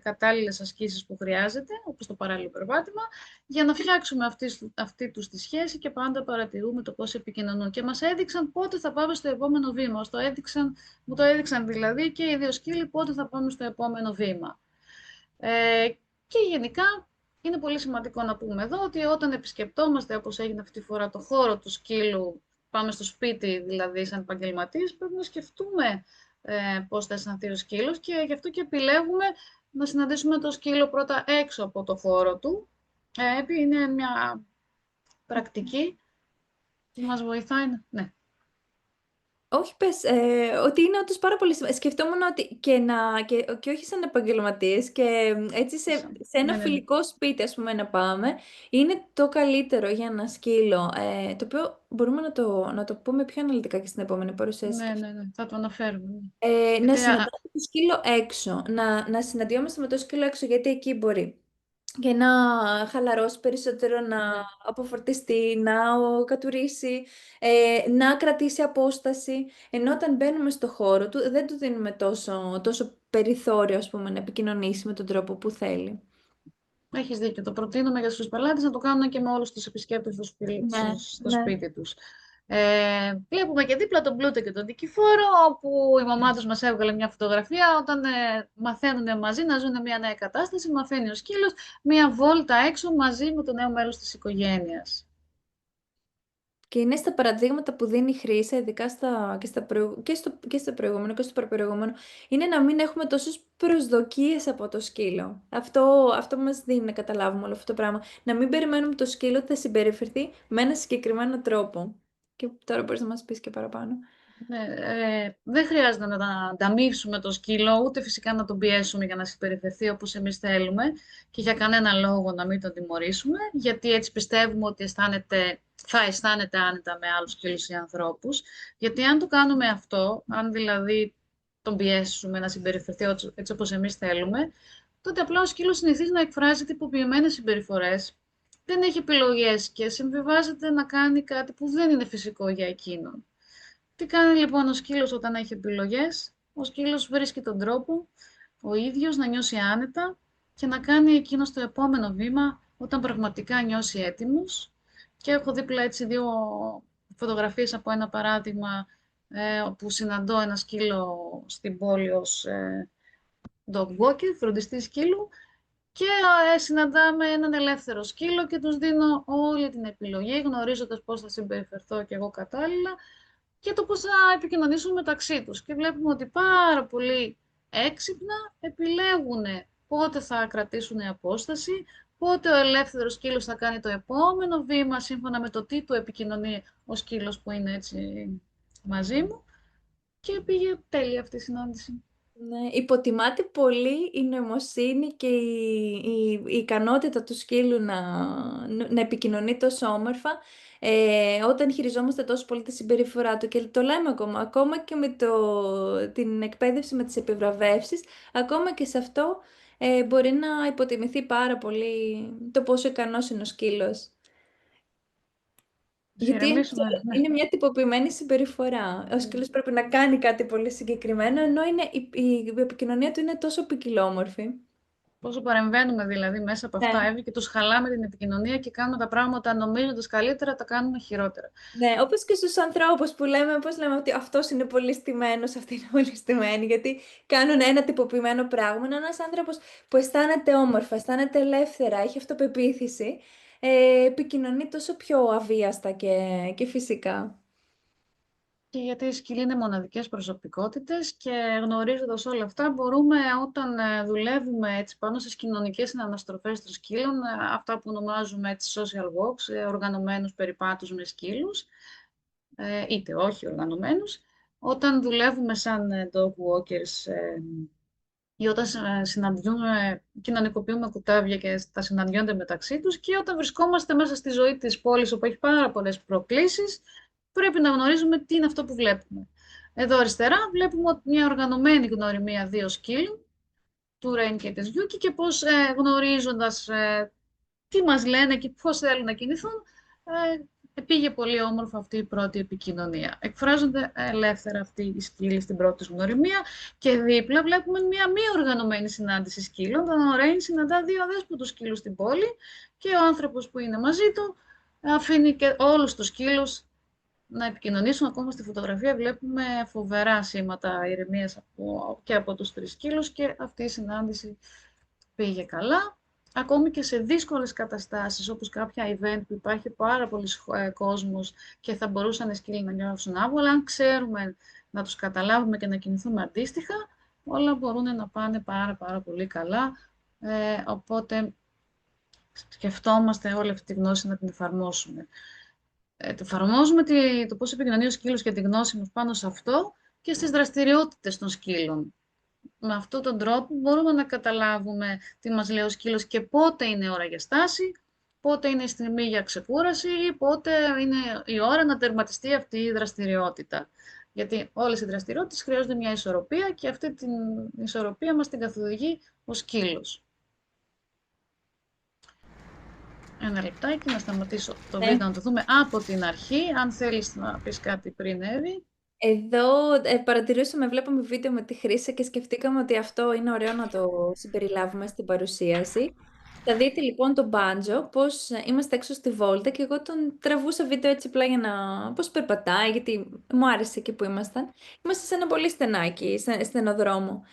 κατάλληλες ασκήσεις που χρειάζεται, όπως το παράλληλο περπάτημα, για να φτιάξουμε αυτή τους τη σχέση και πάντα παρατηρούμε το πώς επικοινωνούν. Και μας έδειξαν πότε θα πάμε στο επόμενο βήμα. Μου το έδειξαν δηλαδή και οι δύο σκύλοι πότε θα πάμε στο επόμενο βήμα. Και γενικά είναι πολύ σημαντικό να πούμε εδώ ότι όταν επισκεπτόμαστε, όπως έγινε αυτή τη φορά, το χώρο του σκύλου, πάμε στο σπίτι δηλαδή σαν επαγγελματίες, πρέπει να σκεφτούμε πώς θα αισθανθεί ο σκύλος και γι' αυτό και επιλέγουμε να συναντήσουμε το σκύλο πρώτα έξω από το χώρο του. Είναι μια πρακτική που μας βοηθάει. Ναι. Όχι, πες, ότι είναι όντως πάρα πολύ σημαντικό. Σκεφτόμουν ότι και όχι σαν επαγγελματίες και έτσι σε ένα Ναι, ναι, ναι. φιλικό σπίτι, ας πούμε, να πάμε, είναι το καλύτερο για ένα σκύλο, το οποίο μπορούμε να το πούμε πιο αναλυτικά και στην επόμενη παρουσίαση. Ναι, ναι, ναι. Θα το αναφέρουμε. Ναι. Να Γιατί συναντάμε το σκύλο έξω, να συναντιόμαστε με το σκύλο έξω, γιατί εκεί μπορεί και να χαλαρώσει περισσότερο, να ναι. αποφορτιστεί, να κατουρίσει, να κρατήσει απόσταση. Ενώ όταν μπαίνουμε στο χώρο του, δεν του δίνουμε τόσο περιθώριο, ας πούμε, να επικοινωνήσει με τον τρόπο που θέλει. Έχεις δίκιο. Το προτείνουμε για τους πελάτες να το κάνουν και με όλους τους επισκέπτες Ναι, στο ναι. σπίτι τους. Βλέπουμε και δίπλα τον Πλούτο και τον Δικηφόρο, όπου η μαμά τους μας έβγαλε μια φωτογραφία όταν μαθαίνουν μαζί να ζουν μια νέα κατάσταση. Μαθαίνει ο σκύλος μια βόλτα έξω μαζί με το νέο μέλος της οικογένειας. Και είναι στα παραδείγματα που δίνει η Χρύσα, ειδικά και στο προηγούμενο και στο προπροηγούμενο, είναι να μην έχουμε τόσες προσδοκίες από το σκύλο. Αυτό μας δίνει να καταλάβουμε όλο αυτό το πράγμα. Να μην περιμένουμε το σκύλο ότι θα συμπεριφερθεί με ένα συγκεκριμένο τρόπο. Και τώρα μπορείς να μας πεις και παραπάνω. Ναι, δεν χρειάζεται να ανταμείψουμε το σκύλο, ούτε φυσικά να τον πιέσουμε για να συμπεριφερθεί όπως εμείς θέλουμε και για κανένα λόγο να μην τον τιμωρήσουμε, γιατί έτσι πιστεύουμε ότι θα αισθάνεται άνετα με άλλους σκύλους ή ανθρώπους. Γιατί αν το κάνουμε αυτό, αν δηλαδή τον πιέσουμε να συμπεριφερθεί έτσι όπως εμείς θέλουμε, τότε απλά ο σκύλος συνηθίζει να εκφράζει τυποποιημένες συμπεριφορές, δεν έχει επιλογές και συμβιβάζεται να κάνει κάτι που δεν είναι φυσικό για εκείνον. Τι κάνει λοιπόν ο σκύλος όταν έχει επιλογές? Ο σκύλος βρίσκει τον τρόπο ο ίδιος να νιώσει άνετα και να κάνει εκείνο το επόμενο βήμα όταν πραγματικά νιώσει έτοιμος. Και έχω δίπλα έτσι δύο φωτογραφίες από ένα παράδειγμα όπου συναντώ ένα σκύλο στην πόλη ως dog walker, φροντιστή σκύλου, και συναντάμε έναν ελεύθερο σκύλο και τους δίνω όλη την επιλογή γνωρίζοντας πώς θα συμπεριφερθώ και εγώ κατάλληλα και το πώς θα επικοινωνήσουν μεταξύ τους. Και βλέπουμε ότι πάρα πολύ έξυπνα επιλέγουν πότε θα κρατήσουν απόσταση, πότε ο ελεύθερος σκύλος θα κάνει το επόμενο βήμα σύμφωνα με το τι του επικοινωνεί ο σκύλος που είναι έτσι μαζί μου. Και πήγε τέλεια αυτή η συνάντηση. Ναι, υποτιμάται πολύ η νοημοσύνη και η ικανότητα του σκύλου να επικοινωνεί τόσο όμορφα, όταν χειριζόμαστε τόσο πολύ τη συμπεριφορά του. Και το λέμε ακόμα και με την εκπαίδευση με τις επιβραβεύσεις, ακόμα και σε αυτό μπορεί να υποτιμηθεί πάρα πολύ το πόσο ικανός είναι ο σκύλος. Ας Γιατί ηρεμήσουμε, ναι. είναι μια τυποποιημένη συμπεριφορά. Ο σκύλος πρέπει να κάνει κάτι πολύ συγκεκριμένο, ενώ η επικοινωνία του είναι τόσο ποικιλόμορφη. Πόσο παρεμβαίνουμε δηλαδή μέσα από αυτά, Ναι. και τους χαλάμε την επικοινωνία και κάνουμε τα πράγματα νομίζοντας καλύτερα, τα κάνουμε χειρότερα. Ναι, όπως και στους ανθρώπους που λέμε, πώς λέμε ότι αυτός είναι πολύ στημένος, αυτή είναι πολύ στημένη, γιατί κάνουν ένα τυποποιημένο πράγμα. Είναι ένας άνθρωπος που αισθάνεται όμορφα, αισθάνεται ελεύθερα, έχει αυτοπεποίθηση, επικοινωνεί τόσο πιο αβίαστα και φυσικά. Και γιατί οι σκύλοι είναι μοναδικές προσωπικότητες και γνωρίζοντας όλα αυτά μπορούμε όταν δουλεύουμε έτσι πάνω στις κοινωνικές συναναστροφές των σκύλων, αυτά που ονομάζουμε έτσι social walks, οργανωμένους περιπάτους με σκύλους, είτε όχι οργανωμένους, όταν δουλεύουμε σαν dog walkers ή όταν κοινωνικοποιούμε κουτάβια και τα συναντιόνται μεταξύ τους και όταν βρισκόμαστε μέσα στη ζωή της πόλης όπου έχει πάρα πολλές προκλήσεις, πρέπει να γνωρίζουμε τι είναι αυτό που βλέπουμε. Εδώ αριστερά βλέπουμε μια οργανωμένη γνωριμία δύο σκύλων, του Ρέιν και της Γιούκη, και πώς γνωρίζοντας τι μας λένε και πώς θέλουν να κινηθούν, πήγε πολύ όμορφα αυτή η πρώτη επικοινωνία. Εκφράζονται ελεύθερα αυτοί οι σκύλοι στην πρώτη τους γνωριμία και δίπλα βλέπουμε μια μη οργανωμένη συνάντηση σκύλων. Τον Ρέιν συναντά δύο αδέσποτους σκύλους στην πόλη και ο άνθρωπος που είναι μαζί του αφήνει και όλους τους σκύλους να επικοινωνήσουν. Ακόμα στη φωτογραφία βλέπουμε φοβερά σήματα ηρεμίας και από τους τρεις σκύλους και αυτή η συνάντηση πήγε καλά. Ακόμη και σε δύσκολες καταστάσεις, όπως κάποια event που υπάρχει πάρα πολύ κόσμος και θα μπορούσαν οι σκύλοι να νιώσουν άβολα, αν ξέρουμε να τους καταλάβουμε και να κινηθούμε αντίστοιχα, όλα μπορούν να πάνε πάρα πολύ καλά. Οπότε σκεφτόμαστε όλη αυτή τη γνώση να την εφαρμόσουμε. εφαρμόζουμε το πώς επικοινωνεί ο σκύλος και τη γνώση μας πάνω σε αυτό και στις δραστηριότητες των σκύλων. Με αυτόν τον τρόπο μπορούμε να καταλάβουμε τι μας λέει ο σκύλος και πότε είναι ώρα για στάση, πότε είναι η στιγμή για ξεκούραση ή πότε είναι η ώρα να τερματιστεί αυτή η δραστηριότητα. Γιατί όλες οι δραστηριότητες χρειάζονται μια ισορροπία και αυτή την ισορροπία μας την καθοδηγεί ο σκύλος. Ένα λεπτάκι να σταματήσω το Ναι. βίντεο να το δούμε από την αρχή. Αν θέλεις να πεις κάτι πριν, Εύη. Εδώ παρατηρούσαμε, βλέπαμε βίντεο με τη Χρύσα και σκεφτήκαμε ότι αυτό είναι ωραίο να το συμπεριλάβουμε στην παρουσίαση. Θα δείτε λοιπόν τον Μπάντζο, πώς είμαστε έξω στη βόλτα και εγώ τον τραβούσα βίντεο έτσι απλά για να... πώς περπατάει, γιατί μου άρεσε εκεί που ήμασταν. Είμαστε σε ένα πολύ στενάκι, στενοδρόμο.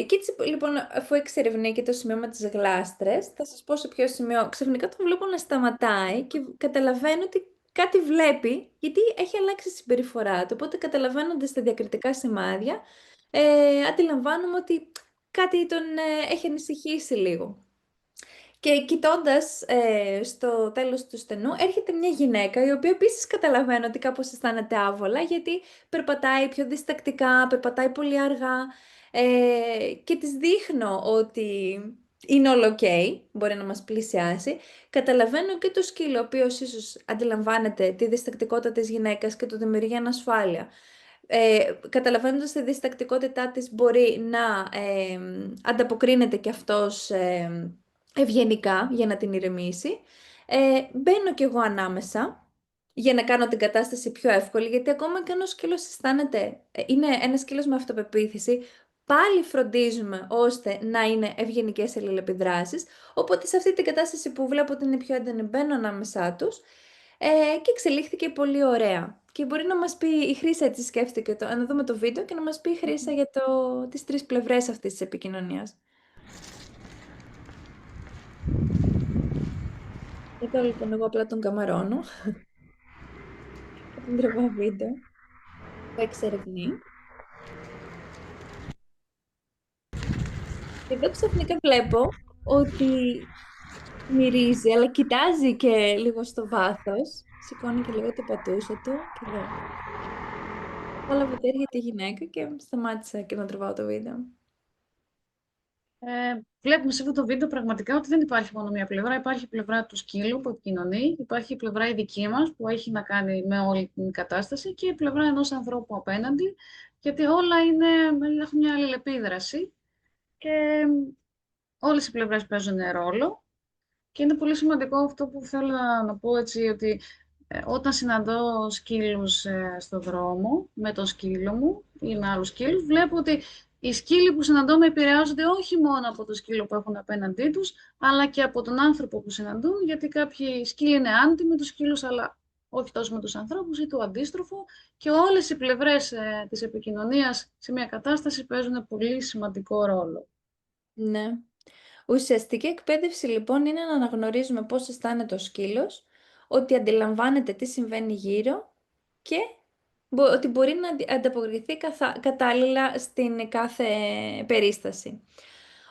Και έτσι λοιπόν, αφού εξερευνεί και το σημείο με τις γλάστρες, θα σας πω σε ποιο σημείο ξαφνικά τον βλέπω να σταματάει και καταλαβαίνω ότι κάτι βλέπει, γιατί έχει αλλάξει η συμπεριφορά του. Οπότε καταλαβαίνοντας τα διακριτικά σημάδια, αντιλαμβάνομαι ότι κάτι τον έχει ανησυχήσει λίγο. Και κοιτώντα στο τέλος του στενού, έρχεται μια γυναίκα, η οποία επίσης καταλαβαίνω ότι κάπως αισθάνεται άβολα, γιατί περπατάει πιο διστακτικά, περπατάει πολύ αργά και της δείχνω ότι είναι όλο ok, μπορεί να μας πλησιάσει. Καταλαβαίνω και το σκύλο, ο οποίος ίσως αντιλαμβάνεται τη διστακτικότητα της γυναίκας και του δημιουργεί ανασφάλεια. Καταλαβαίνοντας τη διστακτικότητά της μπορεί να ανταποκρίνεται και αυτός ευγενικά για να την ηρεμήσει. Μπαίνω κι εγώ ανάμεσα για να κάνω την κατάσταση πιο εύκολη, γιατί ακόμα και αν ο σκύλος αισθάνεται, είναι ένα σκύλος με αυτοπεποίθηση, πάλι φροντίζουμε ώστε να είναι ευγενικές αλληλεπιδράσεις, οπότε σε αυτή την κατάσταση που βλέπω ότι είναι πιο έντονη μπαίνω ανάμεσά τους και εξελίχθηκε πολύ ωραία. Και μπορεί να μας πει η Χρύσα, έτσι σκέφτηκε, να δούμε το βίντεο και να μας πει η Χρύσα για τις τρεις πλευρές αυτής της επικοινωνίας. Εδώ λοιπόν εγώ απλά τον καμαρώνω και τον τραβάω βίντεο που εξερευνεί. Και εδώ ξαφνικά βλέπω ότι μυρίζει, αλλά κοιτάζει και λίγο στο βάθος. Σηκώνει και λίγο το πατούσο του και εδώ. Κατάλαβα ότι έρχεται η γυναίκα και σταμάτησα και να τραβάω το βίντεο. Βλέπουμε σε αυτό το βίντεο πραγματικά ότι δεν υπάρχει μόνο μία πλευρά. Υπάρχει η πλευρά του σκύλου που επικοινωνεί, υπάρχει η πλευρά η δική μας που έχει να κάνει με όλη την κατάσταση και η πλευρά ενός ανθρώπου απέναντι, γιατί όλα έχουν μια αλληλεπίδραση και όλες οι πλευρές παίζουν ρόλο. Και είναι πολύ σημαντικό αυτό που θέλω να πω έτσι, ότι όταν συναντώ σκύλους στο δρόμο με το σκύλο μου ή με άλλους σκύλους, βλέπω ότι οι σκύλοι που συναντώ με επηρεάζονται όχι μόνο από το σκύλο που έχουν απέναντί τους, αλλά και από τον άνθρωπο που συναντούν, γιατί κάποιοι σκύλοι είναι άντι με τους σκύλους, αλλά όχι τόσο με τους ανθρώπους ή το αντίστροφο. Και όλες οι πλευρές της επικοινωνίας σε μια κατάσταση παίζουν πολύ σημαντικό ρόλο. Ναι. Ουσιαστική εκπαίδευση λοιπόν είναι να αναγνωρίζουμε πώς αισθάνεται ο σκύλος, ότι αντιλαμβάνεται τι συμβαίνει γύρω και ότι μπορεί να ανταποκριθεί κατάλληλα στην κάθε περίσταση.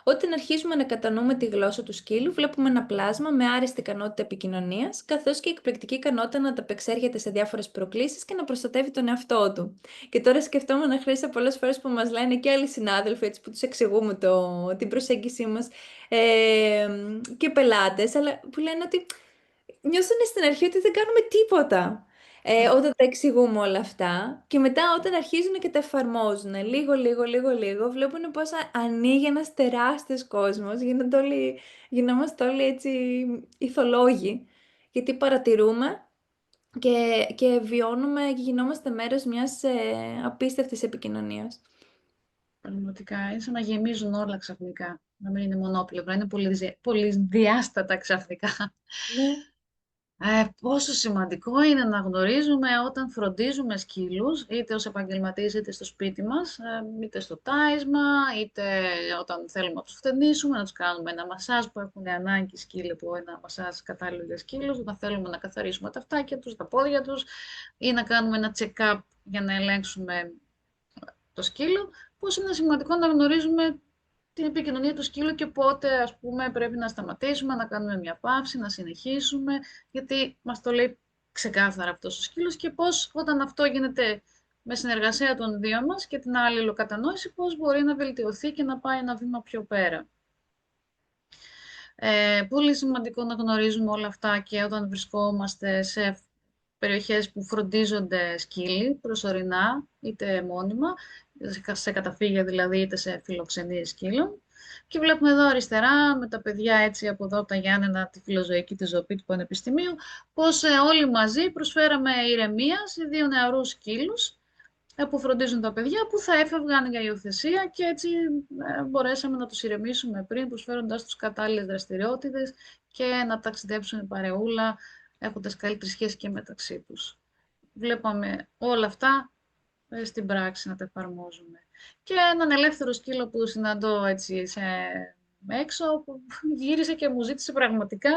Όταν αρχίζουμε να κατανοούμε τη γλώσσα του σκύλου, βλέπουμε ένα πλάσμα με άριστη ικανότητα επικοινωνία, καθώ και εκπληκτική ικανότητα να ανταπεξέρχεται σε διάφορε προκλήσει και να προστατεύει τον εαυτό του. Και τώρα σκεφτόμουν, Χρήσα, πολλέ φορέ που μα λένε και άλλοι συνάδελφοι, έτσι, που του εξηγούμε την προσέγγιση μα και πελάτε, αλλά που λένε ότι νιώθουν στην αρχή ότι δεν κάνουμε τίποτα όταν τα εξηγούμε όλα αυτά και μετά όταν αρχίζουν και τα εφαρμόζουν λίγο, βλέπουν πώς ανοίγει ένας τεράστιος κόσμος, γινόμαστε όλοι έτσι ηθολόγοι, γιατί παρατηρούμε και βιώνουμε και γινόμαστε μέρος μιας απίστευτης επικοινωνίας. Πραγματικά, είναι σαν να γεμίζουν όλα ξαφνικά. Να μην είναι μονόπλευρα, είναι πολυδιάστατα ξαφνικά. Ναι. Πόσο σημαντικό είναι να γνωρίζουμε όταν φροντίζουμε σκύλους, είτε ως επαγγελματίες είτε στο σπίτι μας, είτε στο τάισμα, είτε όταν θέλουμε να τους φθενήσουμε, να τους κάνουμε ένα μασάζ που έχουν ανάγκη σκύλοι από ένα μασάζ κατάλληλο για σκύλους, όταν θέλουμε να καθαρίσουμε τα αυτάκια τους, τα πόδια τους ή να κάνουμε ένα check-up για να ελέγξουμε το σκύλο, πώς είναι σημαντικό να γνωρίζουμε την επικοινωνία του σκύλου και πότε, ας πούμε, πρέπει να σταματήσουμε, να κάνουμε μια παύση, να συνεχίσουμε, γιατί μας το λέει ξεκάθαρα αυτός ο σκύλος και πώς όταν αυτό γίνεται με συνεργασία των δύο μας και την αλληλοκατανόηση, πώς μπορεί να βελτιωθεί και να πάει ένα βήμα πιο πέρα. Πολύ σημαντικό να γνωρίζουμε όλα αυτά και όταν βρισκόμαστε σε περιοχές που φροντίζονται σκύλοι προσωρινά, είτε μόνιμα, σε καταφύγια δηλαδή, είτε σε φιλοξενίες σκύλων. Και βλέπουμε εδώ αριστερά με τα παιδιά έτσι από εδώ από τα Γιάννενα, τη φιλοζωική τη ζωή του Πανεπιστημίου, πώς όλοι μαζί προσφέραμε ηρεμία σε δύο νεαρούς σκύλους που φροντίζουν τα παιδιά που θα έφευγαν για υιοθεσία και έτσι μπορέσαμε να τους ηρεμήσουμε πριν προσφέροντας τους κατάλληλες δραστηριότητες και να ταξιδέψουν παρεούλα έχοντας καλύτερη σχέση και μεταξύ τους. Βλέπαμε όλα αυτά στην πράξη να τα εφαρμόζουμε. Και έναν ελεύθερο σκύλο που συναντώ έτσι έξω, που γύρισε και μου ζήτησε πραγματικά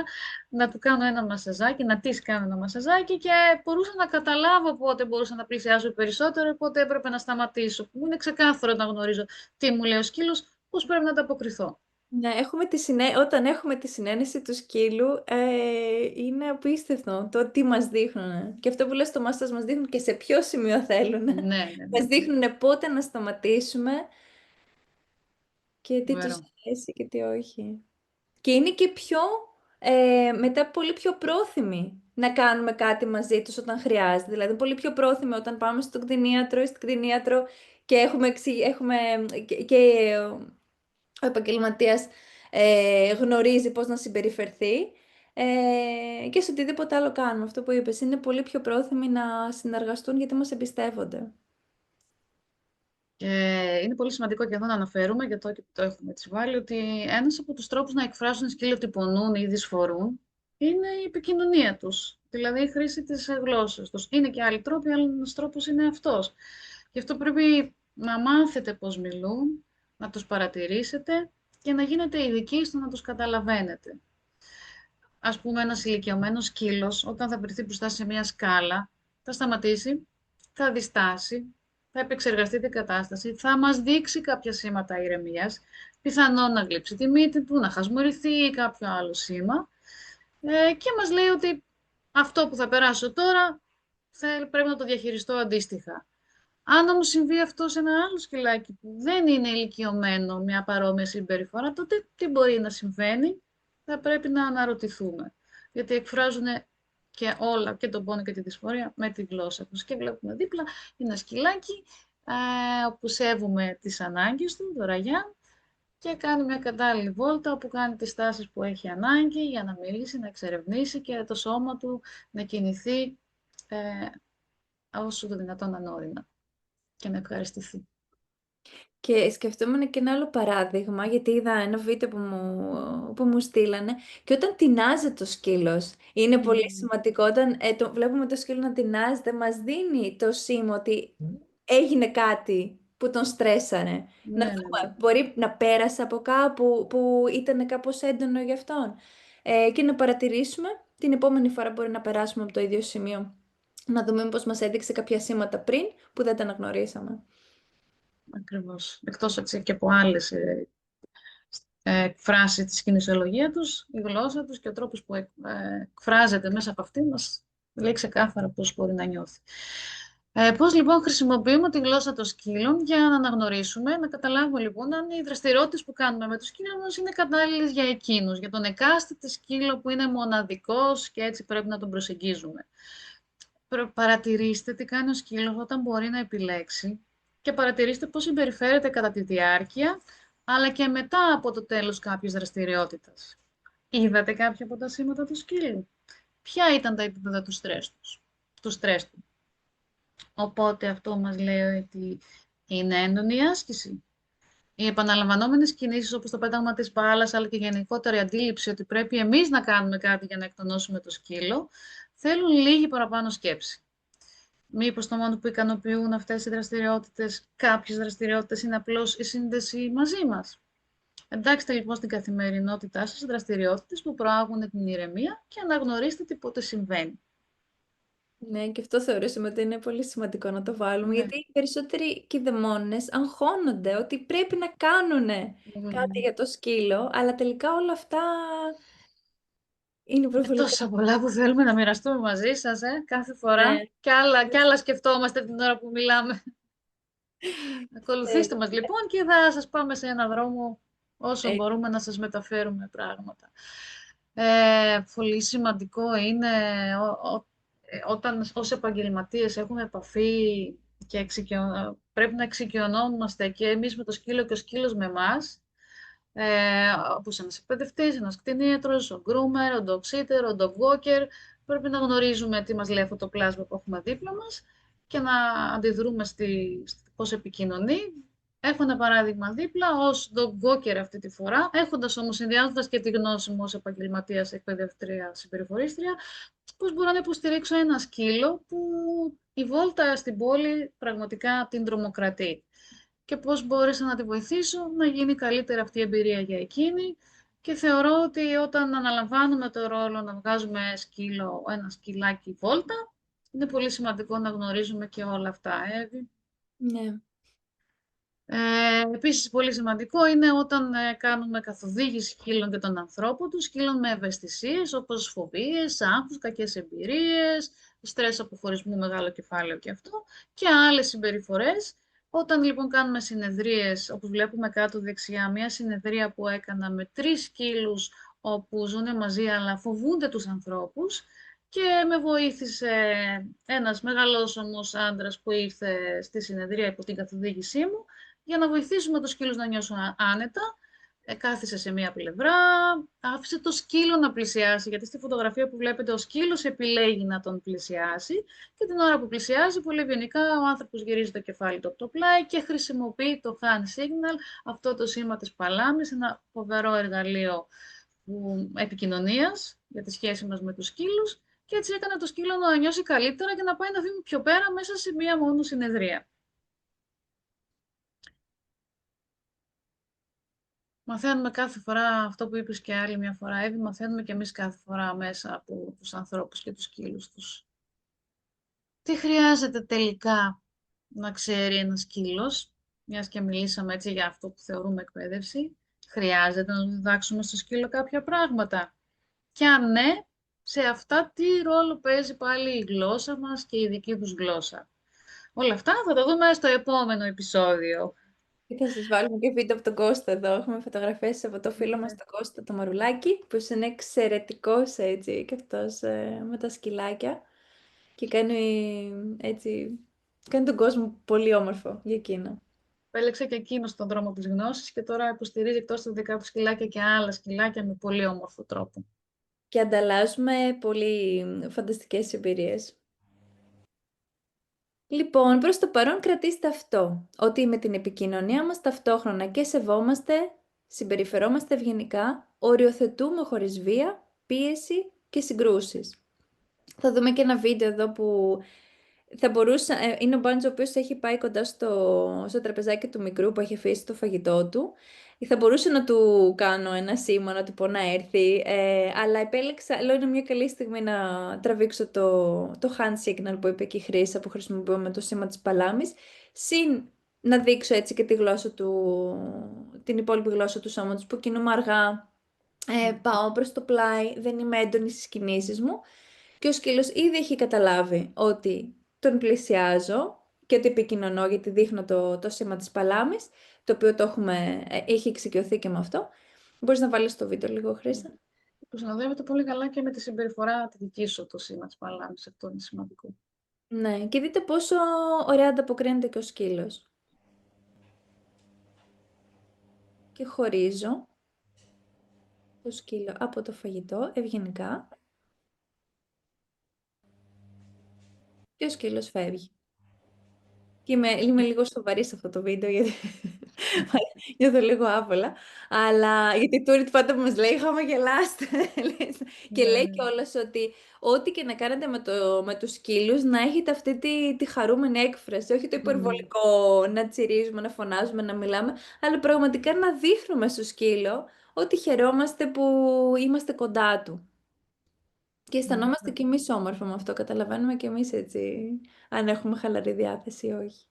να του κάνω ένα μασαζάκι, να της κάνω ένα μασαζάκι και μπορούσα να καταλάβω πότε μπορούσα να πλησιάσω περισσότερο, πότε έπρεπε να σταματήσω. Μου είναι ξεκάθαρο να γνωρίζω τι μου λέει ο σκύλος, πώς πρέπει να ανταποκριθώ. Ναι, όταν έχουμε τη συνένεση του σκύλου, είναι απίστευτο το τι μας δείχνουν. Και αυτό που λες στο μάστας μας δείχνουν και σε ποιο σημείο θέλουν. Ναι, ναι, Μας ναι. δείχνουν πότε να σταματήσουμε και τι τους Βέρω. αρέσει και τι όχι. Και είναι και πιο, μετά πολύ πιο πρόθυμοι να κάνουμε κάτι μαζί τους όταν χρειάζεται. Δηλαδή, πολύ πιο πρόθυμοι όταν πάμε στον κτηνίατρο ή στην κτηνίατρο και έχουμε και ο επαγγελματίας γνωρίζει πώς να συμπεριφερθεί και σε οτιδήποτε άλλο κάνουμε. Αυτό που είπες, είναι πολύ πιο πρόθυμοι να συνεργαστούν γιατί μας εμπιστεύονται. Και είναι πολύ σημαντικό και εδώ να αναφέρουμε, γιατί το έχουμε έτσι βάλει, ότι ένας από τους τρόπους να εκφράσουν σκύλοι ότι πονούν ή δυσφορούν είναι η επικοινωνία τους. Δηλαδή η χρήση της γλώσσας τους. Είναι και άλλοι τρόποι, αλλά ένας τρόπος είναι αυτός. Γι' αυτό πρέπει να μάθετε πώς μιλούν, να τους παρατηρήσετε και να γίνετε ειδικοί στο να τους καταλαβαίνετε. Ας πούμε, ένας ηλικιωμένος σκύλος, όταν θα βρεθεί μπροστά σε μια σκάλα, θα σταματήσει, θα διστάσει, θα επεξεργαστεί την κατάσταση, θα μας δείξει κάποια σήματα ηρεμίας, πιθανόν να γλύψει τη μύτη του, να χασμουριθεί ή κάποιο άλλο σήμα και μας λέει ότι αυτό που θα περάσω τώρα πρέπει να το διαχειριστώ αντίστοιχα. Αν όμως συμβεί αυτό σε ένα άλλο σκυλάκι που δεν είναι ηλικιωμένο μια παρόμοια συμπεριφορά, τότε τι μπορεί να συμβαίνει, θα πρέπει να αναρωτηθούμε. Γιατί εκφράζουν και όλα, και τον πόνο και τη δυσφορία, με τη γλώσσα τους. Και βλέπουμε δίπλα ένα σκυλάκι όπου σέβουμε τις ανάγκες του, το Ραγιάν, και κάνει μια κατάλληλη βόλτα όπου κάνει τις τάσεις που έχει ανάγκη για να μιλήσει, να εξερευνήσει και το σώμα του να κινηθεί όσο το δυνατόν ανώδυνα και να ευχαριστηθεί. Και σκεφτόμουν και ένα άλλο παράδειγμα, γιατί είδα ένα βίντεο που μου στείλανε και όταν τεινάζεται το σκύλος, είναι πολύ Μμμ. σημαντικό, όταν βλέπουμε το σκύλο να τεινάζεται, μας δίνει το σήμα ότι έγινε κάτι που τον στρέσαρε. Να Ναι, ναι, ναι. δούμε, μπορεί να πέρασε από κάπου που ήταν κάπως έντονο για αυτόν. Και να παρατηρήσουμε την επόμενη φορά μπορεί να περάσουμε από το ίδιο σημείο. Να δούμε πώς μας έδειξε κάποια σήματα πριν που δεν τα αναγνωρίσαμε. Ακριβώς. Εκτός έτσι και από άλλες εκφράσεις της κινησιολογία τους, η γλώσσα τους και ο τρόπος που εκφράζεται μέσα από αυτή μας λέει ξεκάθαρα πώς μπορεί να νιώθει. Πώς λοιπόν χρησιμοποιούμε τη γλώσσα των σκύλων για να αναγνωρίσουμε, να καταλάβουμε λοιπόν αν οι δραστηριότητες που κάνουμε με το σκύλο μας είναι κατάλληλες για εκείνους, για τον εκάστοτε σκύλο που είναι μοναδικός και έτσι πρέπει να τον προσεγγίζουμε. Παρατηρήστε τι κάνει ο σκύλος όταν μπορεί να επιλέξει και παρατηρήστε πώς συμπεριφέρεται κατά τη διάρκεια, αλλά και μετά από το τέλος κάποιης δραστηριότητας. Είδατε κάποια από τα σήματα του σκύλου? Ποια ήταν τα επίπεδα του στρες του? Οπότε αυτό μας λέει ότι είναι έντονη η άσκηση. Οι επαναλαμβανόμενες κινήσεις όπως το πέταγμα της μπάλας, αλλά και γενικότερη αντίληψη ότι πρέπει εμείς να κάνουμε κάτι για να εκτονώσουμε το σκύλο, θέλουν λίγη παραπάνω σκέψη. Μήπως το μόνο που ικανοποιούν αυτές οι δραστηριότητες, κάποιες δραστηριότητες, είναι απλώς η σύνδεση μαζί μας? Εντάξτε λοιπόν στην καθημερινότητά σας δραστηριότητες που προάγουν την ηρεμία και αναγνωρίστε τι πότε συμβαίνει. Ναι, και αυτό θεωρούσαμε ότι είναι πολύ σημαντικό να το βάλουμε, Ναι. γιατί οι περισσότεροι κηδεμόνες αγχώνονται ότι πρέπει να κάνουν κάτι Μμμ. για το σκύλο, αλλά τελικά όλα αυτά Είναι προβολικά. Τόσα πολλά που θέλουμε να μοιραστούμε μαζί σας, κάθε φορά. Ναι. Κι άλλα σκεφτόμαστε την ώρα που μιλάμε. Ακολουθήστε μας Τέλεια. λοιπόν και θα σας πάμε σε ένα δρόμο όσο Ε, μπορούμε να σας μεταφέρουμε πράγματα. Πολύ σημαντικό είναι όταν ως επαγγελματίες έχουμε επαφή και πρέπει να εξοικειωνόμαστε και εμείς με το σκύλο και ο σκύλος με εμάς, όπως ένας εκπαιδευτής, ένας κτηνίατρος, ο groomer, ο dog sitter, ο dog walker. Πρέπει να γνωρίζουμε τι μας λέει αυτό το πλάσμα που έχουμε δίπλα μας και να αντιδρούμε πώς επικοινωνεί. Έχω ένα παράδειγμα δίπλα ως dog walker αυτή τη φορά, έχοντας όμως συνδυάζοντας και τη γνώση μου ως επαγγελματίας, εκπαιδευτρία, συμπεριφορίστρια, πώς μπορώ να υποστηρίξω ένα σκύλο που η βόλτα στην πόλη πραγματικά την τρομοκρατεί και πώς μπόρεσα να τη βοηθήσω να γίνει καλύτερη αυτή η εμπειρία για εκείνη. Και θεωρώ ότι όταν αναλαμβάνουμε το ρόλο να βγάζουμε ένα σκυλάκι βόλτα, είναι πολύ σημαντικό να γνωρίζουμε και όλα αυτά, Εύη. ναι. Επίσης, πολύ σημαντικό είναι όταν κάνουμε καθοδήγηση σκύλων και των ανθρώπων τους, σκύλων με ευαισθησίες όπως φοβίες, άγχους, κακές εμπειρίες, στρες αποχωρισμού, μεγάλο κεφάλαιο και αυτό, και άλλες συμπεριφορές. Όταν λοιπόν κάνουμε συνεδρίες, όπως βλέπουμε κάτω δεξιά, μια συνεδρία που έκανα με 3 σκύλους όπου ζουν μαζί αλλά φοβούνται τους ανθρώπους, και με βοήθησε ένας μεγαλόσωμος άντρας που ήρθε στη συνεδρία υπό την καθοδήγησή μου, για να βοηθήσουμε τους σκύλους να νιώσουν άνετα. Κάθισε σε μία πλευρά, άφησε το σκύλο να πλησιάσει, γιατί στη φωτογραφία που βλέπετε ο σκύλος επιλέγει να τον πλησιάσει, και την ώρα που πλησιάζει, πολύ ευγενικά, ο άνθρωπος γυρίζει το κεφάλι του από το πλάι και χρησιμοποιεί το hand signal, αυτό το σήμα της παλάμης, ένα φοβερό εργαλείο επικοινωνίας για τη σχέση μας με τους σκύλους, και έτσι έκανε το σκύλο να νιώσει καλύτερα και να πάει να φύγει πιο πέρα μέσα σε μία μόνο συνεδρία. Μαθαίνουμε κάθε φορά αυτό που είπες και άλλη μια φορά, Εύη, μαθαίνουμε και εμείς κάθε φορά μέσα από τους ανθρώπους και τους σκύλους τους. Τι χρειάζεται τελικά να ξέρει ένας σκύλος, μιας και μιλήσαμε έτσι για αυτό που θεωρούμε εκπαίδευση, χρειάζεται να διδάξουμε στο σκύλο κάποια πράγματα. Και αν ναι, σε αυτά τι ρόλο παίζει πάλι η γλώσσα μας και η δική τους γλώσσα. Όλα αυτά θα τα δούμε στο επόμενο επεισόδιο. Και θα σας βάλουμε και βίντεο από τον Κώστα εδώ. Έχουμε φωτογραφίες από το φίλο μας Ναι. τον Κώστα το Μαρουλάκι, που είναι εξαιρετικός έτσι και αυτός με τα σκυλάκια και κάνει τον κόσμο πολύ όμορφο για εκείνο. Επέλεξε και εκείνο τον δρόμο της γνώσης και τώρα υποστηρίζει εκτός τα δικά του σκυλάκια και άλλα σκυλάκια με πολύ όμορφο τρόπο. Και ανταλλάσσουμε πολύ φανταστικές εμπειρίες. Λοιπόν, προς το παρόν κρατήστε αυτό, ότι με την επικοινωνία μας ταυτόχρονα και σεβόμαστε, συμπεριφερόμαστε ευγενικά, οριοθετούμε χωρίς βία, πίεση και συγκρούσεις. Θα δούμε και ένα βίντεο εδώ που θα μπορούσε, είναι ο Μπάντζο ο οποίος έχει πάει κοντά στο τραπεζάκι του μικρού που έχει αφήσει το φαγητό του. Θα μπορούσε να του κάνω ένα σήμα, να του πω να έρθει, αλλά επέλεξα, λέω είναι μια καλή στιγμή να τραβήξω το hand signal που είπε και η Χρύσα που χρησιμοποιούμε το σήμα της παλάμης, συν να δείξω έτσι και τη γλώσσα την υπόλοιπη γλώσσα του σώματος που κινούμαι αργά, πάω προς το πλάι, δεν είμαι έντονη στις κινήσεις μου. Και ο σκύλος ήδη έχει καταλάβει ότι τον πλησιάζω και ότι επικοινωνώ γιατί δείχνω το σήμα της παλάμης, το οποίο έχει εξοικειωθεί και με αυτό. Μπορείς να βάλεις το βίντεο λίγο, Χρήσα. Που συνοδεύεται πολύ καλά και με τη συμπεριφορά τη δική σου το σήμα της παλάμης. Αυτό είναι σημαντικό. Ναι, και δείτε πόσο ωραία ανταποκρίνεται και ο σκύλος. Και χωρίζω το σκύλο από το φαγητό ευγενικά και ο σκύλος φεύγει. Και είμαι λίγο σοβαρή σε αυτό το βίντεο γιατί νιώθω λίγο άβολα. Αλλά γιατί η Τούριτ πάντα μας λέει χαμογελάστε. Και Ναι, λέει ναι. κιόλας ότι ό,τι και να κάνετε με τους σκύλους να έχετε αυτή τη χαρούμενη έκφραση. Όχι το Μμμ. υπερβολικό να τσιρίζουμε, να φωνάζουμε, να μιλάμε. Αλλά πραγματικά να δείχνουμε στο σκύλο ότι χαιρόμαστε που είμαστε κοντά του. Και αισθανόμαστε κι εμείς όμορφα με αυτό. Καταλαβαίνουμε κι εμείς έτσι αν έχουμε χαλαρή διάθεση ή όχι.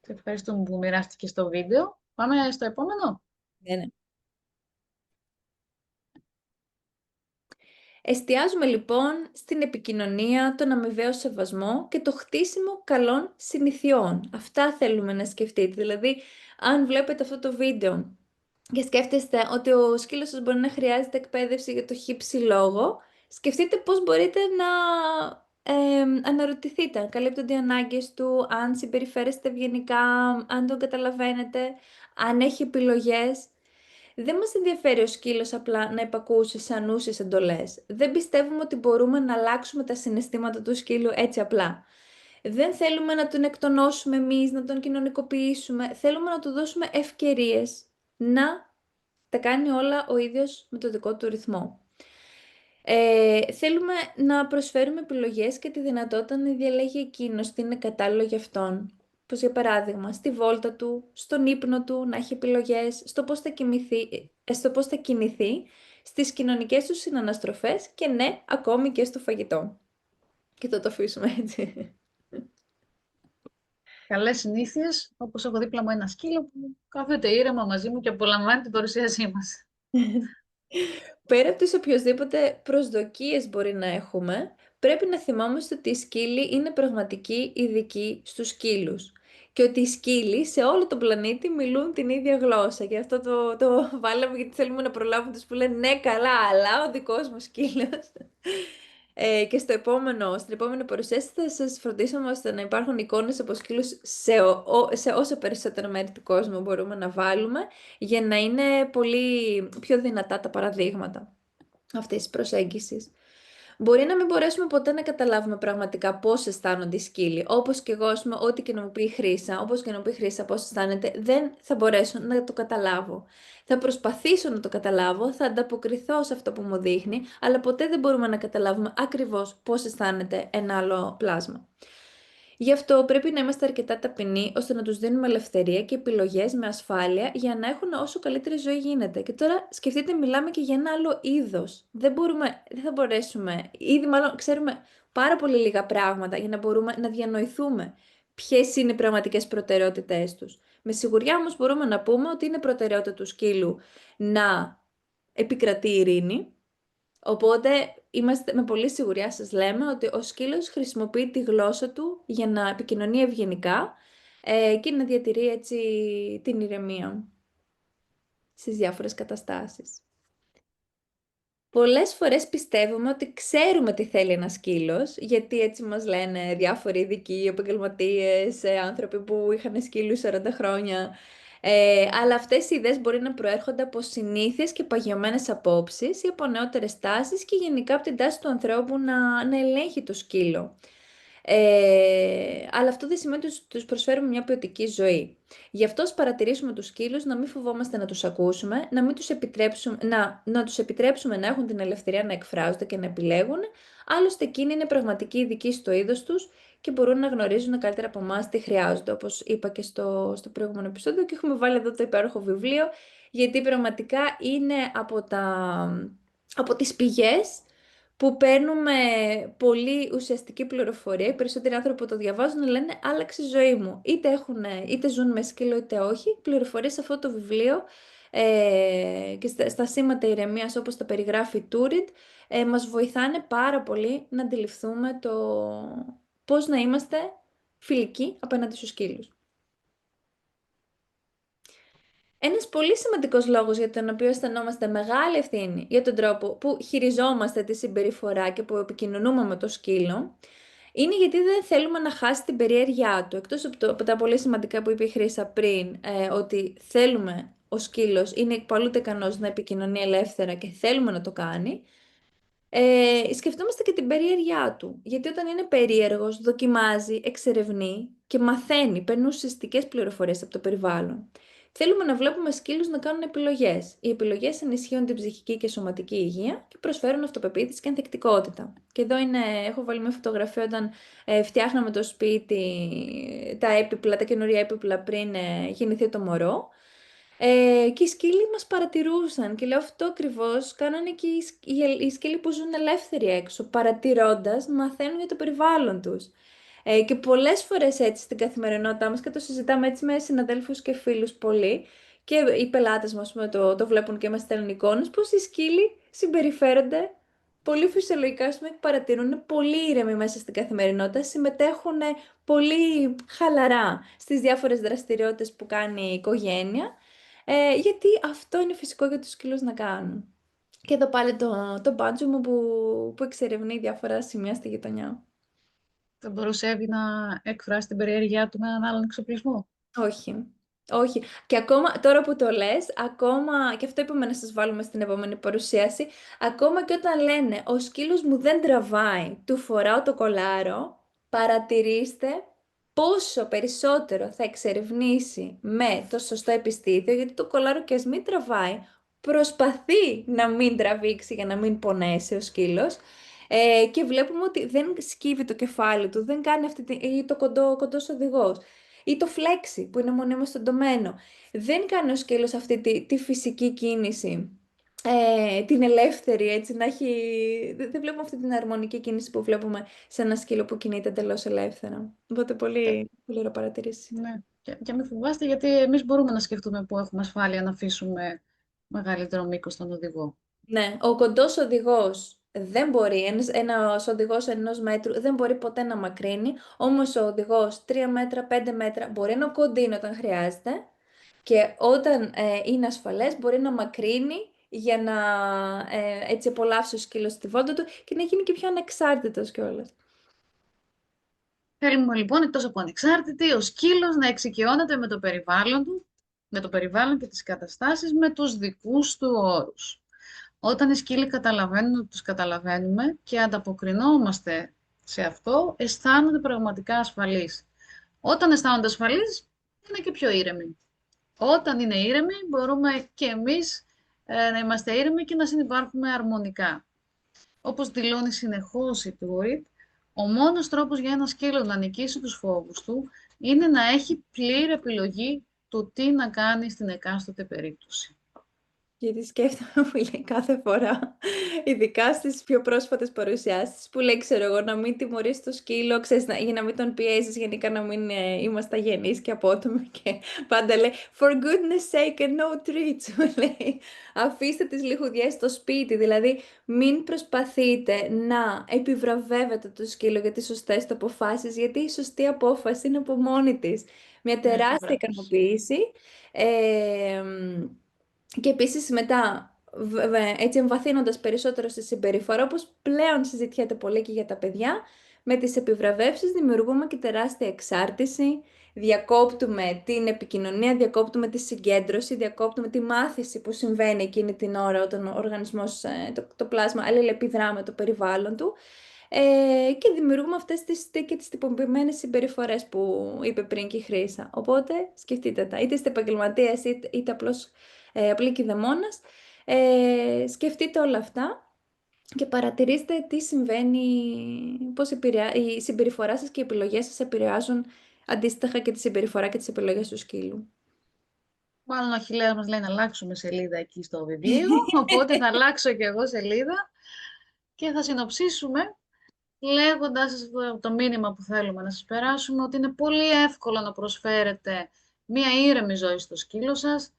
Σε ευχαριστούμε που μοιράστηκε στο βίντεο. Πάμε στο επόμενο. Ναι, ναι. Εστιάζουμε λοιπόν στην επικοινωνία, τον αμοιβαίο σεβασμό και το χτίσιμο καλών συνηθιών. Αυτά θέλουμε να σκεφτείτε. Δηλαδή, αν βλέπετε αυτό το βίντεο και σκέφτεστε ότι ο σκύλος σας μπορεί να χρειάζεται εκπαίδευση για το χύψη λόγο, σκεφτείτε πώς μπορείτε να αναρωτηθείτε αν καλύπτονται οι ανάγκες του, αν συμπεριφέρεστε ευγενικά, αν τον καταλαβαίνετε, αν έχει επιλογές. Δεν μας ενδιαφέρει ο σκύλος απλά να υπακούσει σε ανούσιες εντολές. Δεν πιστεύουμε ότι μπορούμε να αλλάξουμε τα συναισθήματα του σκύλου έτσι απλά. Δεν θέλουμε να τον εκτονώσουμε εμείς, να τον κοινωνικοποιήσουμε. Θέλουμε να του δώσουμε ευκαιρίες να τα κάνει όλα ο ίδιος με το δικό του ρυθμό. Θέλουμε να προσφέρουμε επιλογές και τη δυνατότητα να διαλέγει εκείνος τι είναι κατάλληλο για αυτόν. Πως για παράδειγμα, στη βόλτα του, στον ύπνο του, να έχει επιλογές, στο πώς θα κινηθεί, στις κοινωνικές του συναναστροφές και ναι, ακόμη και στο φαγητό. Και θα το αφήσουμε έτσι. Καλές συνήθειες, όπως έχω δίπλα μου ένα σκύλο που κάθεται ήρεμα μαζί μου και απολαμβάνει την παρουσίασή μας. Πέρα από τις οποιοσδήποτε προσδοκίες μπορεί να έχουμε, πρέπει να θυμόμαστε ότι οι σκύλοι είναι πραγματικοί ειδικοί στους σκύλους και ότι οι σκύλοι σε όλο τον πλανήτη μιλούν την ίδια γλώσσα. Και αυτό το βάλαμε γιατί θέλουμε να προλάβουμε τους που λένε ναι καλά, αλλά ο δικός μου σκύλος. Και στην επόμενη παρουσίαση θα σας φροντίσουμε ώστε να υπάρχουν εικόνες από σκύλους σε όσο περισσότερα μέρη του κόσμου μπορούμε να βάλουμε για να είναι πολύ πιο δυνατά τα παραδείγματα αυτής της προσέγγισης. Μπορεί να μην μπορέσουμε ποτέ να καταλάβουμε πραγματικά πώς αισθάνονται οι σκύλοι. Όπως και εγώ, ας πούμε, ό,τι και να μου πει η Χρύσα, όπως και να μου πει η Χρύσα πώς αισθάνεται, δεν θα μπορέσω να το καταλάβω. Θα προσπαθήσω να το καταλάβω, θα ανταποκριθώ σε αυτό που μου δείχνει, αλλά ποτέ δεν μπορούμε να καταλάβουμε ακριβώς πώς αισθάνεται ένα άλλο πλάσμα. Γι' αυτό πρέπει να είμαστε αρκετά ταπεινοί ώστε να τους δίνουμε ελευθερία και επιλογές με ασφάλεια για να έχουν όσο καλύτερη ζωή γίνεται. Και τώρα σκεφτείτε, μιλάμε και για ένα άλλο είδος. Δεν θα μπορέσουμε, ήδη μάλλον ξέρουμε πάρα πολύ λίγα πράγματα για να μπορούμε να διανοηθούμε ποιες είναι οι πραγματικές προτεραιότητές τους. Με σιγουριά όμως μπορούμε να πούμε ότι είναι προτεραιότητα του σκύλου να επικρατεί η ειρήνη. Οπότε είμαστε με πολύ σιγουριά σας λέμε ότι ο σκύλος χρησιμοποιεί τη γλώσσα του για να επικοινωνεί ευγενικά και να διατηρεί έτσι την ηρεμία στις διάφορες καταστάσεις. Πολλές φορές πιστεύουμε ότι ξέρουμε τι θέλει ένας σκύλος, γιατί έτσι μας λένε διάφοροι ειδικοί, επαγγελματίες, άνθρωποι που είχαν σκύλους 40 χρόνια. Αλλά αυτές οι ιδέες μπορεί να προέρχονται από συνήθειες και παγιωμένες απόψεις ή από νεότερες τάσεις και γενικά από την τάση του ανθρώπου να ελέγχει το σκύλο. Αλλά αυτό δεν σημαίνει ότι τους προσφέρουμε μια ποιοτική ζωή. Γι' αυτό ας παρατηρήσουμε τους σκύλους, να μην φοβόμαστε να τους ακούσουμε, να μην τους επιτρέψουμε, να τους επιτρέψουμε να έχουν την ελευθερία να εκφράζονται και να επιλέγουν. Άλλωστε εκείνοι είναι πραγματικοί ειδικοί στο είδος τους και μπορούν να γνωρίζουν καλύτερα από εμάς τι χρειάζονται, όπως είπα και στο προηγούμενο επεισόδιο, και έχουμε βάλει εδώ το υπέροχο βιβλίο, γιατί πραγματικά είναι από τις πηγές που παίρνουμε πολύ ουσιαστική πληροφορία. Οι περισσότεροι άνθρωποι που το διαβάζουν λένε άλλαξε η ζωή μου. Είτε ζουν με σκύλο είτε όχι. Πληροφορίες σε αυτό το βιβλίο και στα σήματα ηρεμίας όπως τα περιγράφει η Τούριτ μας βοηθάνε πάρα πολύ να αντιληφθούμε το πώς να είμαστε φιλικοί απέναντι στους σκύλους. Ένας πολύ σημαντικός λόγος για τον οποίο αισθανόμαστε μεγάλη ευθύνη για τον τρόπο που χειριζόμαστε τη συμπεριφορά και που επικοινωνούμε με το σκύλο, είναι γιατί δεν θέλουμε να χάσει την περιέργειά του. Εκτός από τα πολύ σημαντικά που είπε η Χρύσα πριν, ότι θέλουμε ο σκύλος είναι παλούτε ικανός να επικοινωνεί ελεύθερα και θέλουμε να το κάνει, σκεφτόμαστε και την περιέργειά του. Γιατί όταν είναι περίεργος, δοκιμάζει, εξερευνεί και μαθαίνει, παίρνει ουσιαστικές πληροφορίες από το περιβάλλον. Θέλουμε να βλέπουμε σκύλους να κάνουν επιλογές. Οι επιλογές ενισχύουν την ψυχική και σωματική υγεία και προσφέρουν αυτοπεποίθηση και ανθεκτικότητα. Και εδώ έχω βάλει μια φωτογραφία όταν φτιάχναμε το σπίτι, τα καινούρια έπιπλα πριν γεννηθεί το μωρό. Και οι σκύλοι μας παρατηρούσαν και λέω αυτό ακριβώς κάνανε και οι σκύλοι που ζουν ελεύθεροι έξω. Παρατηρώντας, μαθαίνουν για το περιβάλλον τους. Και πολλές φορές έτσι στην καθημερινότητά μας και το συζητάμε έτσι με συναδέλφους και φίλους πολύ και οι πελάτες μας το βλέπουν και μας στέλνουν εικόνες πως οι σκύλοι συμπεριφέρονται πολύ φυσιολογικά, ας πούμε, παρατηρούν πολύ ήρεμοι μέσα στην καθημερινότητα, συμμετέχουν πολύ χαλαρά στις διάφορες δραστηριότητες που κάνει η οικογένεια, γιατί αυτό είναι φυσικό για τους σκύλους να κάνουν. Και εδώ πάλι το μπάντζο μου που εξερευνεί διάφορα σημεία στη γειτονιά. Θα μπορούσε Εύη να εκφράσει την περιέργειά του με έναν άλλον εξοπλισμό. Όχι. Όχι. Και ακόμα, τώρα που το λες, ακόμα, και αυτό είπαμε να σας βάλουμε στην επόμενη παρουσίαση, ακόμα και όταν λένε ο σκύλος μου δεν τραβάει, του φοράω το κολάρο, παρατηρήστε πόσο περισσότερο θα εξερευνήσει με το σωστό επιστήθιο, γιατί το κολάρο και ας μην τραβάει, προσπαθεί να μην τραβήξει για να μην πονέσει ο σκύλος. Και βλέπουμε ότι δεν σκύβει το κεφάλι του, δεν κάνει αυτή ή το κοντός οδηγός ή το φλέξι που είναι μονίμως στον τομένο. Δεν κάνει ο σκύλος αυτή τη φυσική κίνηση, την ελεύθερη, έτσι, να έχει... Δεν βλέπουμε αυτή την αρμονική κίνηση που βλέπουμε σε ένα σκύλο που κινείται εντελώς ελεύθερα. Οπότε Και, πολύ ωραία παρατηρήση. ναι. Και μην φοβάστε, γιατί εμείς μπορούμε να σκεφτούμε που έχουμε ασφάλεια να αφήσουμε μεγαλύτερο μήκος στον οδηγό. Ναι, ο κοντός οδηγός δεν μπορεί, ένας οδηγός 1 μέτρου δεν μπορεί ποτέ να μακρύνει, όμως ο οδηγός 3 μέτρα, 5 μέτρα μπορεί να κοντίνει όταν χρειάζεται και όταν είναι ασφαλές μπορεί να μακρύνει για να έτσι απολαύσει ο σκύλος τη βόλτα του και να γίνει και πιο ανεξάρτητος κιόλας. Θέλουμε λοιπόν, εκτός από ανεξάρτητη, ο σκύλος να εξοικειώνεται με το περιβάλλον του, με το περιβάλλον και τις καταστάσεις, με τους δικούς του όρους. Όταν οι σκύλοι καταλαβαίνουν ότι τους καταλαβαίνουμε και ανταποκρινόμαστε σε αυτό, αισθάνονται πραγματικά ασφαλείς. Όταν αισθάνονται ασφαλείς, είναι και πιο ήρεμοι. Όταν είναι ήρεμοι, μπορούμε και εμείς να είμαστε ήρεμοι και να συνυπάρχουμε αρμονικά. Όπως δηλώνει συνεχώς η Τούριτ, ο μόνος τρόπος για ένα σκύλο να νικήσει τους φόβους του είναι να έχει πλήρη επιλογή του τι να κάνει στην εκάστοτε περίπτωση. Γιατί σκέφτομαι που λέει κάθε φορά, ειδικά στις πιο πρόσφατες παρουσιάσεις, που λέει, ξέρω εγώ, να μην τιμωρείς το σκύλο, ξέρεις, για να μην τον πιέζεις, γενικά να μην είμαστε αγενείς και απότομοι και πάντα λέει «For goodness sake and no treats», μου λέει. Αφήστε τις λιχουδιές στο σπίτι, δηλαδή μην προσπαθείτε να επιβραβεύετε το σκύλο για τις σωστές του αποφάσεις, γιατί η σωστή απόφαση είναι από μόνη της μια Ναι, τεράστια βεβαίως. ικανοποίηση. Ε, και επίσης μετά, έτσι εμβαθύνοντας περισσότερο στη συμπεριφορά, όπως πλέον συζητιέται πολύ και για τα παιδιά, με τις επιβραβεύσεις δημιουργούμε και τεράστια εξάρτηση, διακόπτουμε την επικοινωνία, διακόπτουμε τη συγκέντρωση, διακόπτουμε τη μάθηση που συμβαίνει εκείνη την ώρα όταν ο οργανισμός, το πλάσμα αλληλεπιδρά με το περιβάλλον του, και δημιουργούμε αυτές και τις τυποποιημένες συμπεριφορές που είπε πριν και η Χρύσα. Οπότε σκεφτείτε τα, είτε είστε επαγγελματίας είτε απλώς απλή κηδεμόνας, σκεφτείτε όλα αυτά και παρατηρήστε τι συμβαίνει, πώς η συμπεριφορά σας και οι επιλογές σας επηρεάζουν αντίστοιχα και τη συμπεριφορά και τις επιλογές του σκύλου. Μάλλον ο Αχιλλέας μας λέει να αλλάξουμε σελίδα εκεί στο βιβλίο, οπότε θα αλλάξω και εγώ σελίδα και θα συνοψίσουμε λέγοντας το μήνυμα που θέλουμε να σας περάσουμε, ότι είναι πολύ εύκολο να προσφέρετε μία ήρεμη ζωή στο σκύλο σας.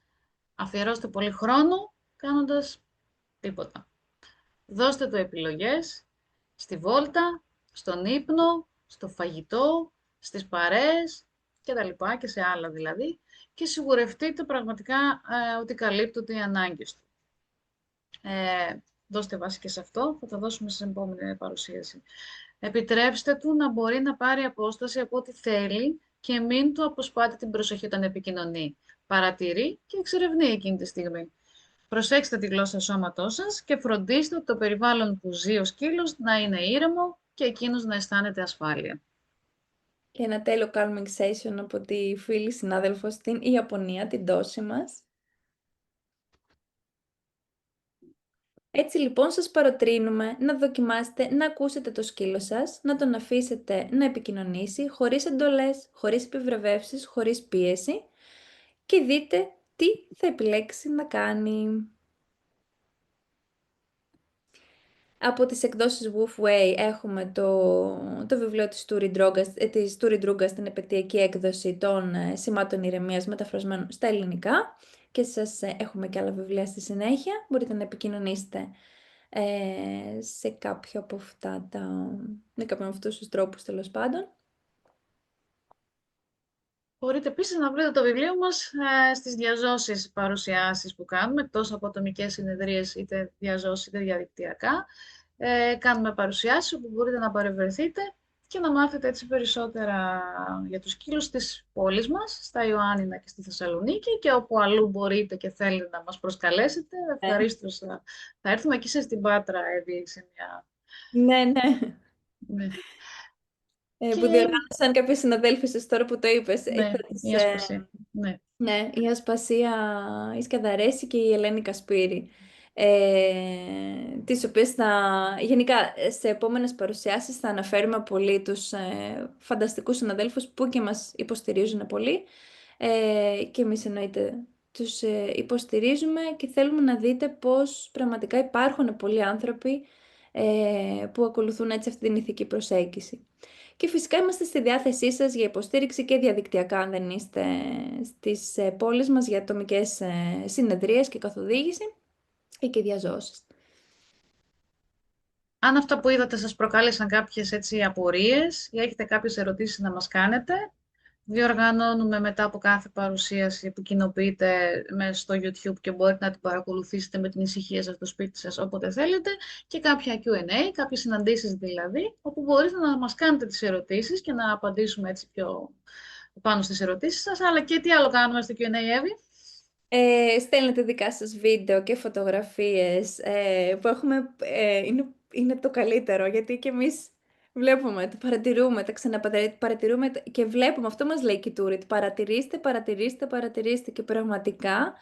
Αφιερώστε πολύ χρόνο κάνοντας τίποτα. Δώστε του επιλογές στη βόλτα, στον ύπνο, στο φαγητό, στις παρέες και τα λοιπά και σε άλλα δηλαδή, και σιγουρευτείτε πραγματικά ότι καλύπτονται οι ανάγκες του. Δώστε βάση και σε αυτό, θα τα δώσουμε στην επόμενη παρουσίαση. Επιτρέψτε του να μπορεί να πάρει απόσταση από ό,τι θέλει και μην του αποσπάτε την προσοχή όταν επικοινωνεί. Παρατηρεί και εξερευνεί εκείνη τη στιγμή. Προσέξτε τη γλώσσα σώματός σας και φροντίστε το περιβάλλον που ζει ο σκύλος να είναι ήρεμο και εκείνος να αισθάνεται ασφάλεια. Και ένα τέλειο calming session από τη φίλη συνάδελφο στην Ιαπωνία, την Τόση μας. Έτσι λοιπόν σας παροτρύνουμε να δοκιμάσετε να ακούσετε το σκύλο σας, να τον αφήσετε να επικοινωνήσει χωρίς εντολές, χωρίς επιβραβεύσεις, χωρίς πίεση και δείτε τι θα επιλέξει να κάνει. Από τις εκδόσεις Woof Way έχουμε το βιβλίο της Τούρι Ντρούγκα στην επαιτειακή έκδοση των σημάτων ηρεμίας μεταφρασμένων στα ελληνικά και σας έχουμε και άλλα βιβλία στη συνέχεια. Μπορείτε να επικοινωνήσετε σε κάποιο από αυτά τα, με κάποιον από αυτούς τους τρόπους τέλος πάντων. Μπορείτε επίσης να βρείτε το βιβλίο μας στις διαζώσεις παρουσιάσεις που κάνουμε, εκτός από ατομικές συνεδρίες, είτε διαζώσεις είτε διαδικτυακά. Κάνουμε παρουσιάσεις όπου μπορείτε να παρευρεθείτε και να μάθετε έτσι περισσότερα για τους σκύλους της πόλης μας, στα Ιωάννινα και στη Θεσσαλονίκη, και όπου αλλού μπορείτε και θέλετε να μας προσκαλέσετε. Ευχαρίστως θα έρθουμε και εσείς στην Πάτρα, Εύη, σε μια... Ναι, ναι. Ναι. Που Και διοργάνωσαν κάποιοι συναδέλφοι σας τώρα που το είπες. ναι, η ασπασία. Ναι. Ναι, η Ασπασία, η Σκαδαρέση και η Ελένη Κασπύρη. Τις οποίες γενικά σε επόμενες παρουσιάσεις θα αναφέρουμε πολύ τους φανταστικούς συναδέλφους που και μας υποστηρίζουν πολύ. Και εμείς εννοείται τους υποστηρίζουμε και θέλουμε να δείτε πως πραγματικά υπάρχουν πολλοί άνθρωποι που ακολουθούν έτσι αυτή την ηθική προσέγγιση. Και φυσικά είμαστε στη διάθεσή σας για υποστήριξη και διαδικτυακά αν δεν είστε στις πόλεις μας για ατομικές συνεδρίες και καθοδήγηση ή και διαζώσεις. Αν αυτά που είδατε σας προκάλεσαν κάποιες έτσι απορίες ή έχετε κάποιες ερωτήσεις να μας κάνετε, διοργανώνουμε μετά από κάθε παρουσίαση που κοινοποιείτε μέσα στο YouTube και μπορείτε να την παρακολουθήσετε με την ησυχία σας στο σπίτι σας όποτε θέλετε, και κάποια Q&A, κάποιες συναντήσεις δηλαδή, όπου μπορείτε να μας κάνετε τις ερωτήσεις και να απαντήσουμε έτσι πιο πάνω στις ερωτήσεις σας. Αλλά και τι άλλο κάνουμε στο Q&A, Εύη? Στέλνετε δικά σας βίντεο και φωτογραφίες που έχουμε, είναι το καλύτερο γιατί και εμείς βλέπουμε, το παρατηρούμε, τα ξαναπαρατηρούμε και βλέπουμε, αυτό μας λέει και η Τούριτ, παρατηρήστε, παρατηρήστε, παρατηρήστε και πραγματικά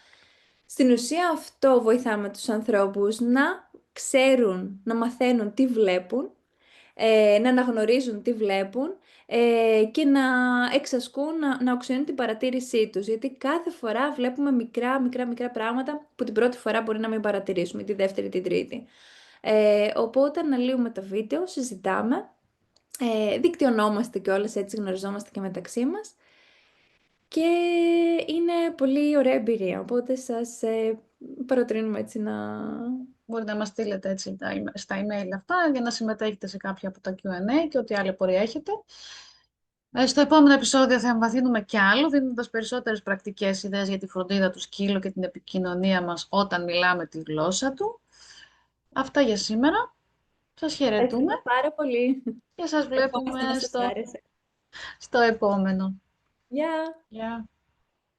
στην ουσία αυτό βοηθάμε τους ανθρώπους να ξέρουν, να μαθαίνουν τι βλέπουν, να αναγνωρίζουν τι βλέπουν και να εξασκούν, να οξύνουν την παρατήρησή τους. Γιατί κάθε φορά βλέπουμε μικρά πράγματα που την πρώτη φορά μπορεί να μην παρατηρήσουμε, τη δεύτερη, την τρίτη. Οπότε αναλύουμε τα βίντεο, συζητάμε, δικτυωνόμαστε κιόλας, έτσι γνωριζόμαστε και μεταξύ μας. Και είναι πολύ ωραία εμπειρία, οπότε σας παροτρύνουμε έτσι να... Μπορείτε να μας στείλετε έτσι στα email αυτά για να συμμετέχετε σε κάποια από τα Q&A και ό,τι άλλη πορεία έχετε. Στο επόμενο επεισόδιο θα εμβαθύνουμε κι άλλο, δίνοντας περισσότερες πρακτικές ιδέες για τη φροντίδα του σκύλου και την επικοινωνία μας όταν μιλάμε τη γλώσσα του. Αυτά για σήμερα. Σας χαιρετούμε Ευχαριστούμε πάρα πολύ. και σας Ευχόμαστε να βλέπουμε σας άρεσε. στο επόμενο. Γεια! Γεια.